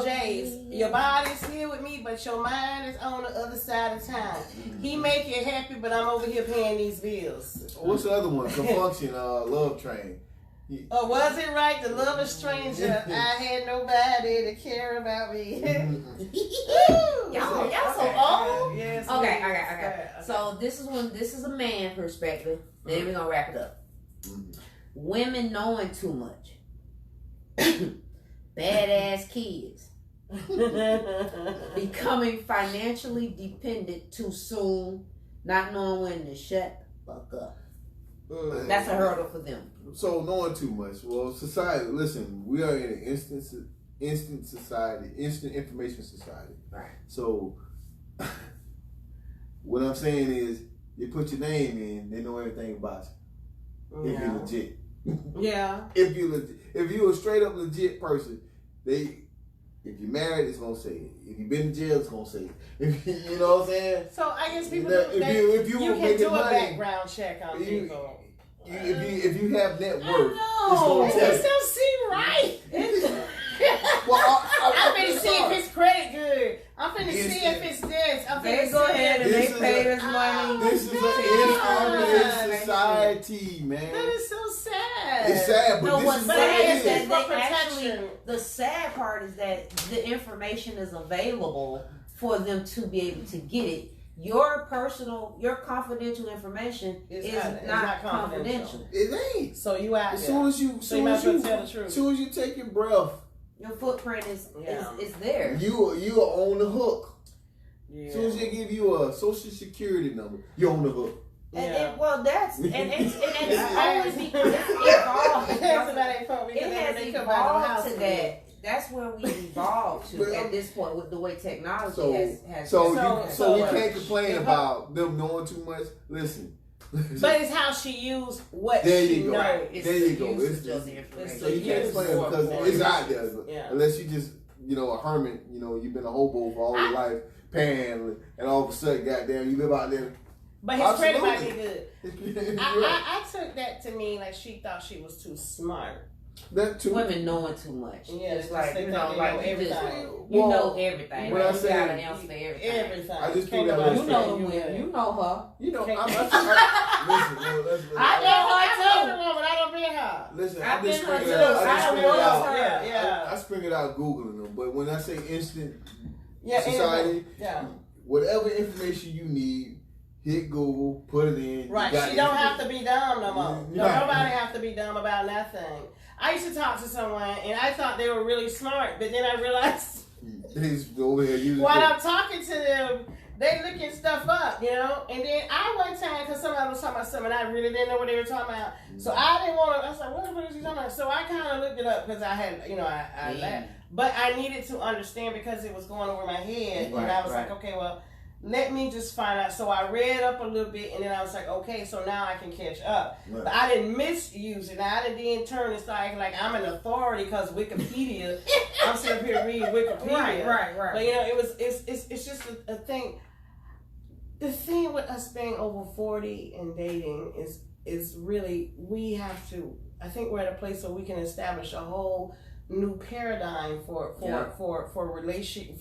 James, your body's here with me, but your mind is on the other side of town. He make you happy, but I'm over here paying these bills. What's the other one? Confunction, Love Train. Was it right to love a stranger? I had nobody to care about me. Y'all so old? Yes. Okay. So this is a man perspective. Then we're gonna wrap it up. Women knowing too much. Badass kids. Becoming financially dependent too soon. Not knowing when to shut the fuck up. That's a hurdle for them. So knowing too much. Well, society, listen, we are in an instant society, instant information society. Right. So what I'm saying is you put your name in, they know everything about you. If you're legit. Yeah. If you're a straight up legit person, if you're married, it's gonna say it. If you've been in jail, it's gonna say it. You know what I'm saying? So I guess people if you can do a background check on people. If you have net worth, it's gonna tell you. It don't seem right. Well, I'm finna see if his credit good. I'm finna see if it's this. They go ahead and they pay this money. This is an instant society, man. That is so sad. It's sad, but what's sad is that they protection. The sad part is that the information is available for them to be able to get it. Your confidential information is not confidential. It ain't. So you out as there. Soon as you take your breath, your footprint is there. You are on the hook. Yeah. As soon as they give you a social security number, you're on the hook. It's only because it's evolved. It has evolved to that. That's where we evolved to at this point with the way technology has. So we can't complain about them knowing too much. Listen. But it's how she used what there she you go. knows. There you go. So you can't explain it because it's out there. Unless you just, a hermit, you've been a hobo for all your life, paying, and all of a sudden, goddamn, you live out there. But his credit might be good. I took that to mean like she thought she was too smart. That too. Women knowing too much. Yeah, it's like everything. You know everything. When I say got an answer for everything. I just put that. You know the women. You know her. Listen, I know her too, but I don't be her. Listen, I've been her too. I spring it out Googling them, but when I say instant society, whatever information you need, hit Google, put it in. Right. She don't have to be dumb no more. Nobody have to be dumb about nothing. I used to talk to someone and I thought they were really smart, but then I realized while I'm talking to them, they looking stuff up, you know. And then one time, because somebody was talking about something, I really didn't know what they were talking about. So I didn't want to. I was like, what is he talking about? So I kind of looked it up because I had, I laughed. But I needed to understand because it was going over my head, and I was like, okay, well, let me just find out. So I read up a little bit, and then I was like, okay, so now I can catch up. Right. But I didn't misuse it. I didn't turn and start acting like I'm an authority because Wikipedia. I'm sitting here reading Wikipedia. Right. But it's just a thing. The thing with us being over 40 and dating is really we have to. I think we're at a place where we can establish a whole new paradigm for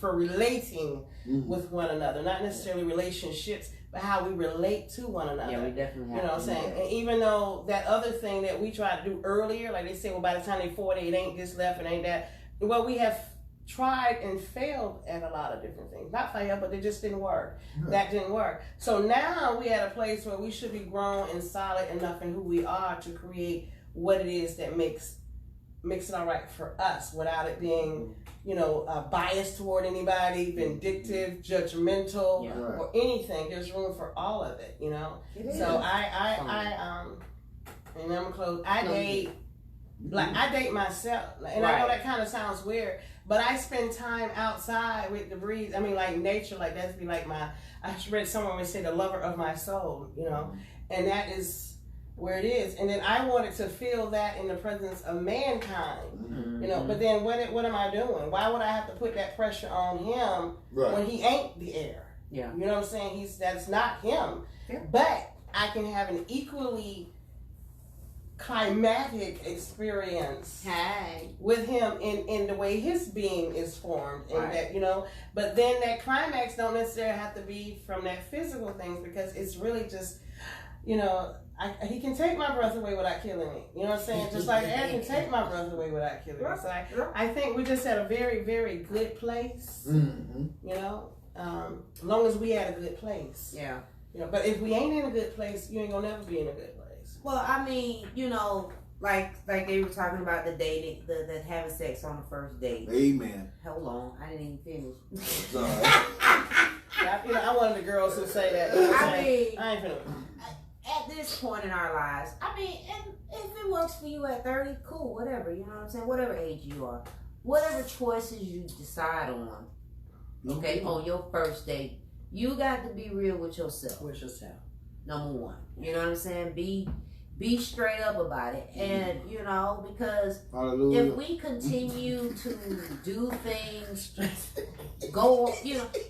relating with one another, not necessarily relationships, but how we relate to one another. Yeah, we definitely have. You know what I'm saying? And even though that other thing that we tried to do earlier, like they say, well, by the time they're 40, it ain't this left, it ain't that. Well, we have tried and failed at a lot of different things. Not failed, but they just didn't work. That didn't work. So now we at a place where we should be grown and solid enough in who we are to create what it is that makes it all right for us without it being, biased toward anybody, vindictive, judgmental, or anything. There's room for all of it, So and I'm close. I date myself, and I know that kind of sounds weird, but I spend time outside with the breeze. I mean, like nature, like that's be like I read somewhere where it said the lover of my soul, and that is where it is. And then I wanted to feel that in the presence of mankind, but then what am I doing? Why would I have to put that pressure on him when he ain't the heir? Yeah. You know what I'm saying? That's not him. Yeah. But I can have an equally climatic experience with him in the way his being is formed, and that but then that climax don't necessarily have to be from that physical things, because it's really just he can take my breath away without killing me. You know what I'm saying? Just like air can take my breath away without killing me. So I think we're just at a very, very good place. As long as we at a good place. Yeah. But if we ain't in a good place, you ain't gonna never be in a good place. Well, I mean, like they were talking about the dating, the having sex on the first date. Amen. Hold on, I didn't even finish. Sorry. I wanted the girls to say that. I ain't finna. At this point in our lives, and if it works for you at 30, cool, whatever, you know what I'm saying? Whatever age you are, whatever choices you decide on, on your first date, you got to be real with yourself. Number one. You know what I'm saying? Be straight up about it. And, because if we continue to do things, go,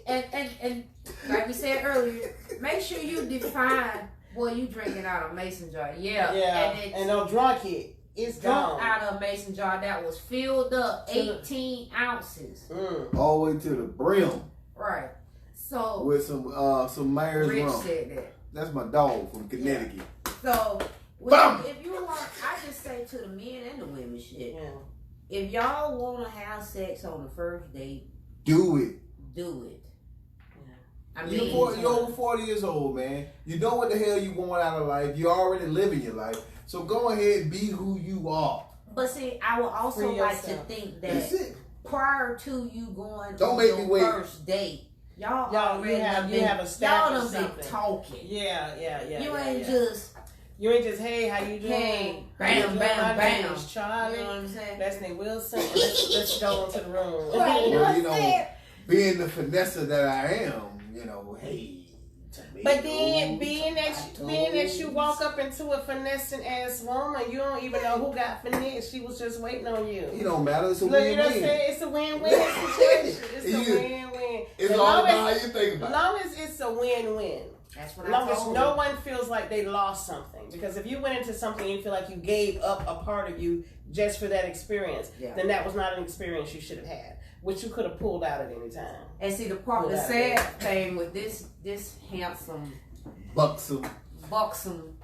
and like we said earlier, make sure you define. Boy, you drinking out of a mason jar. Yeah. And don't drunk it. It's drunk out of a mason jar that was filled up 18 ounces. All the way to the brim. Right. So with some Myers Rich rum. said that. That's my dog from Connecticut. So if you want, I just say to the men and the women, shit. Yeah. If y'all want to have sex on the first date, do it. You're over 40 years old, man. You know what the hell you want out of life. You're already living your life. So go ahead and be who you are. But see, I would also like to think that prior to you going on your first date, y'all have established something. Talking. Yeah. You ain't just, hey, how you doing? Hey, bam. Charlie. You know what I'm saying? That's Nick Wilson. Let's go into the room. Right, being the finesser that I am, hey. But then being that you walk up into a finessing ass woman, you don't even know who got finessed. She was just waiting on you. It don't matter. It's a win-win. It's a win-win situation. It's a win-win. It's all about how you think about it. As long as it's a win-win. That's what as long as no one feels like they lost something. Because if you went into something and you feel like you gave up a part of you just for that experience, then that was not an experience you should have had, which you could have pulled out at any time. And see, the sad thing with this handsome, buxom,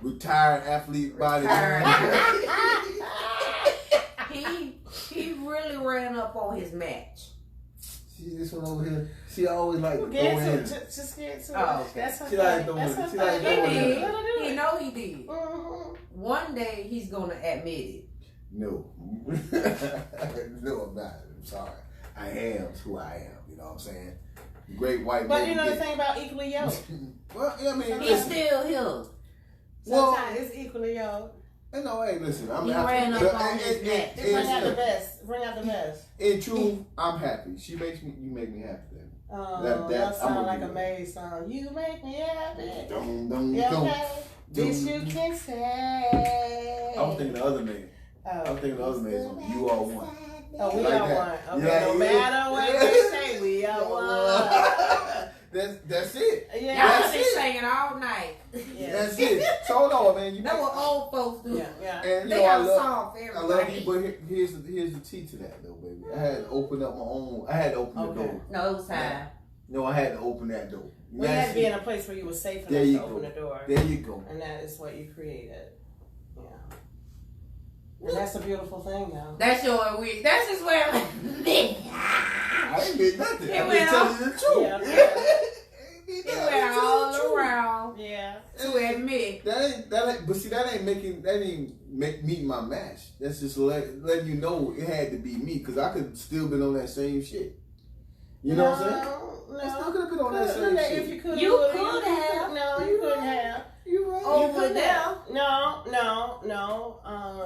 retired athlete body, he really ran up on his match. See this one over here? She always like to throw Get to in. it. Just get to it. Oh, okay. That's her She like thing. throwing That's it. her She like thing. throwing He it. did. Let her do He it. know he did. Mhm. One day he's gonna admit it. No. No, I'm not. I'm sorry. I am who I am. You know what I'm saying? Great white But man. you know the thing about equally yoked. Well, I mean, He's listen. still him. Well, Sometimes it's equally yoked. no, hey, listen. I'm He happy. ran up But- on his neck. Bring out the best. Bring out the best. In truth, I'm happy. You make me happy. Then. Oh, That- that I'm sound gonna like do a that. May song. You make me happy. Dum, dum, Yeah, dum. okay. This you can say. I'm thinking the other man. Oh. I'm thinking the other man's one. You are one. Oh, we Like are that. one. Okay, Yeah, no yeah. matter what they say, we are one. That's it. Yeah. Y'all be singing all night. Yeah. That's it. So hold on, man. You That's what old folks do. Yeah, yeah. And you They know, got a song for I everybody. love you, but here's the tea to that though, baby. I had to open up my own. I had to open the Okay. door. No, it was time. No, I had to open that door. We had to be in a place where you were safe There enough you to open go. the door. There you go. And that is what you created. Yeah. And that's a beautiful thing, though. That's your week. That's just where I ain't did nothing. It I'm went just telling you the truth. Yeah. it went all around Yeah. to admit. That ain't. But see, that ain't make me my match. That's just letting you know it had to be me because I could still been on that same shit. You know what I'm saying? No. I still could have been on that same If shit. you could have. No, you couldn't have. You right. Over You there. No.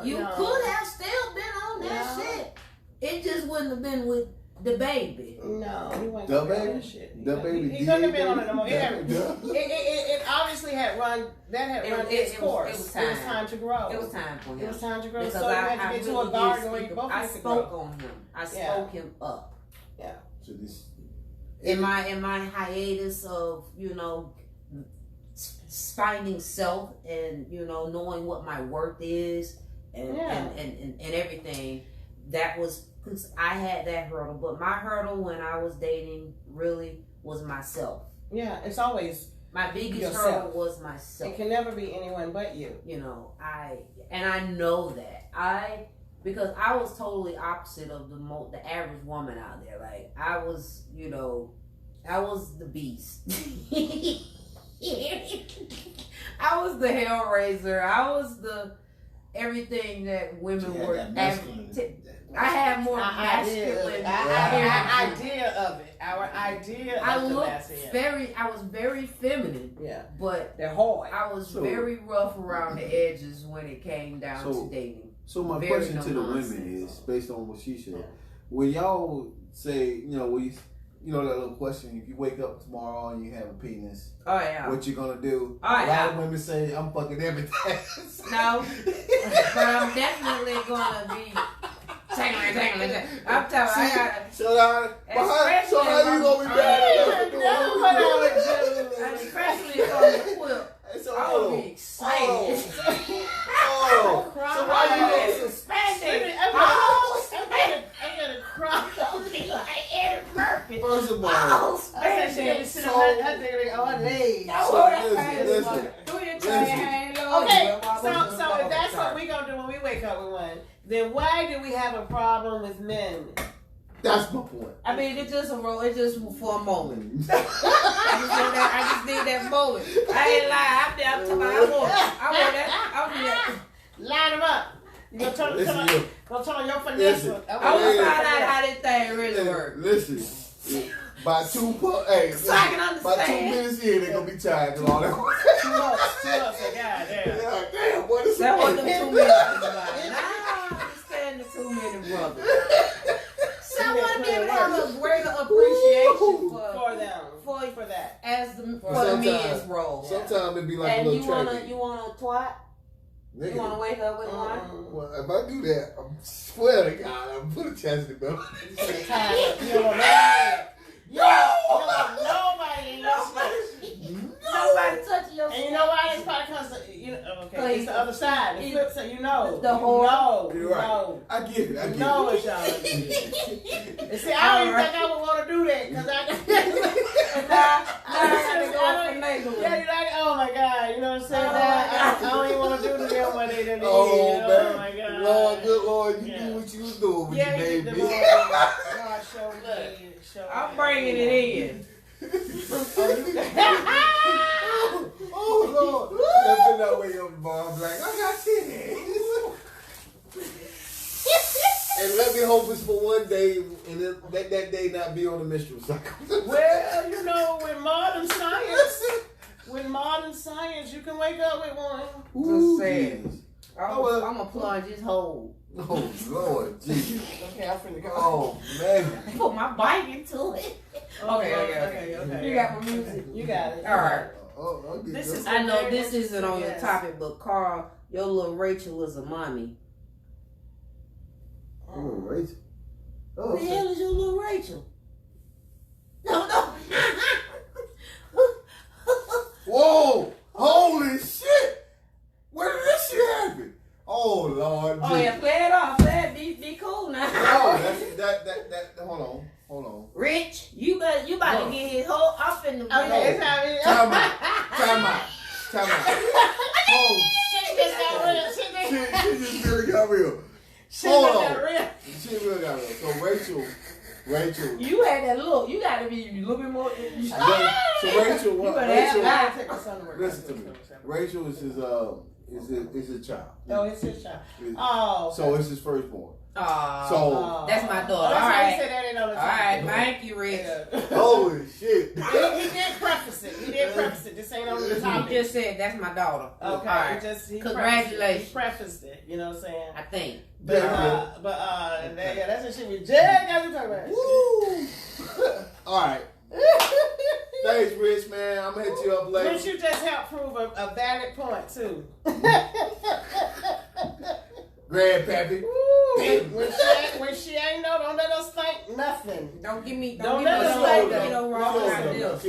You no. could have still been on that No. shit. It just wouldn't have been with the baby. No, he wasn't The gonna be on baby? that shit. The baby He couldn't have been DA on it no more. baby? It obviously had run. That had run its course. It was It was time to grow. It was time for him. It was time to grow. Because So you had to get to a garden where you both I had to spoke grow. on him. I Yeah. spoke him up. So this. In my hiatus of, finding self and, knowing what my worth is and everything, that was, because I had that hurdle. But my hurdle when I was dating really was myself. Yeah, it's always. My biggest Yourself. hurdle was myself. It can never be anyone but you. I know that. Because I was totally opposite of the average woman out there. Like, I was, I was the beast. I was the hellraiser. I was the everything that women were. I had more masculine. Our idea of it. Our idea I of the looked masculine. I was very feminine. Yeah. But They're hard. I was very rough around the edges when it came down to dating. So my Very question no to the nonsense. women is, based on what she said, when y'all say, that little question, if you wake up tomorrow and you have a penis, Oh yeah. what you gonna do? Oh, a lot yeah. of women say, I'm fucking everything. No, but I'm definitely gonna be tangling. I'm telling you, I gotta. So how you gonna be bad? That's what I would do. Especially on the quilt. So, I would be excited. so why you gonna Suspended. I'm gonna cry. Eddie Murphy. First of all, Oh, I said, suspended. listen. Okay, so if that's what we're gonna do when we wake up with one, then why do we have a problem with men? That's my point. I mean, it's just for a moment. I just need that moment. I ain't lying. I'm talking about, I want that. Line them up. You gonna turn your finesse. Listen. I want to find out how this thing really works. Listen, by two So I can understand. by 2 minutes in, they're gonna be tired of all that. 2 months. God damn. Yeah, damn, what is That wasn't 2 minutes. Now I understand the 2 minute brother. So I want to be able to have a greater appreciation For them. for that. as the Sometimes- men's role. Sometimes it be like And a you little wanna traffic. twat? Nigga, You wanna wake up with one? well, if I do that, I swear to God, I'm put a chest in the belt. You don't want nobody in your space. Nobody touching your And you know why? It's probably because it's the other side. The flip side, the You whole- You're right. I get it. You know it's y'all. And see, I don't even think I would want to do that because yeah, you're like, oh my God, you know what I'm saying? I don't even want to do to them what they done. Oh, oh my God. Lord, good Lord, you Yeah. knew what you was doing when Yeah, you you made did me. the Lord. God, Show me. I'm bringing it in. Oh Lord! I've been that way up, Bob. Like I got titties. And let me hope it's for one day, and then let that day not be on the menstrual cycle. Well, you know, with modern science, you can wake up with one. Just saying. Jesus. I'm gonna plunge his hole. Oh Lord, Jesus. Okay, I'm finna go. Oh man. Put my bike into it. Okay. You got my music. You got it. All right. Oh, This is. I know this isn't on your Yes. topic, but Carl, your little Rachel is a mommy. Oh, Rachel. Oh, Who the hell is your little Rachel? No. Whoa! Holy shit! Where did this shit happen? Oh Lord. Oh yeah, play it off. Play it. Be cool now. No, that. Hold on. Rich, you about to get his whole up in the Okay, it's Time out. Oh Shit just got real. Shit She just really got real. just Hold got on. real. She really got real. So Rachel. You had that look. You got to be a little bit more. So Rachel, You what? better Rachel. have Take my son to work. Listen to me. Rachel is his child. Oh, it's his child. It- Oh. So it's his firstborn. Aw. So That's my daughter. Oh, All that's why right. he said that ain't on the All right. top. Thank you, Rich. holy shit. He did preface it. This ain't on the You topic. just said that's my daughter. Okay. All right. He Congratulations. prefaced it. You know what I'm saying? I think. But that's the shit we just got to talk about. Woo. All right. Thanks, Rich, man. I'm gonna hit you up later. But you just helped prove a valid point too. Grandpappy. When she ain't know, don't let us think nothing. Don't give me. Don't Don't let give us me know no that. you know, wrong idea.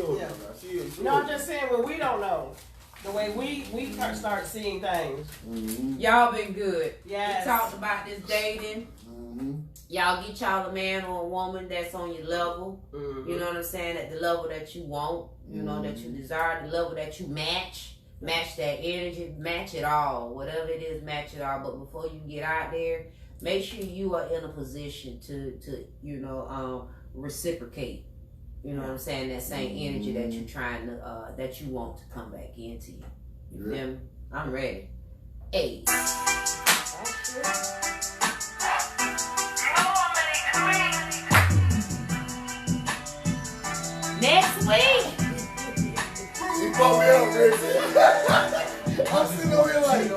No, I'm just saying when we don't know. The way we start seeing things. Mm-hmm. Y'all been good. Yes. We talked about this dating. Mm-hmm. Y'all get y'all a man or a woman that's on your level. Mm-hmm. You know what I'm saying? At the level that you want. You know, that you desire. The level that you match. Match that energy. Match it all. Whatever it is, match it all. But before you get out there, make sure you are in a position to reciprocate. You know what I'm saying? That same energy that you're trying to, that you want to come back into you. You feel me? I'm ready. Hey. Next week. You called me out, Rich. I'm sitting over here like,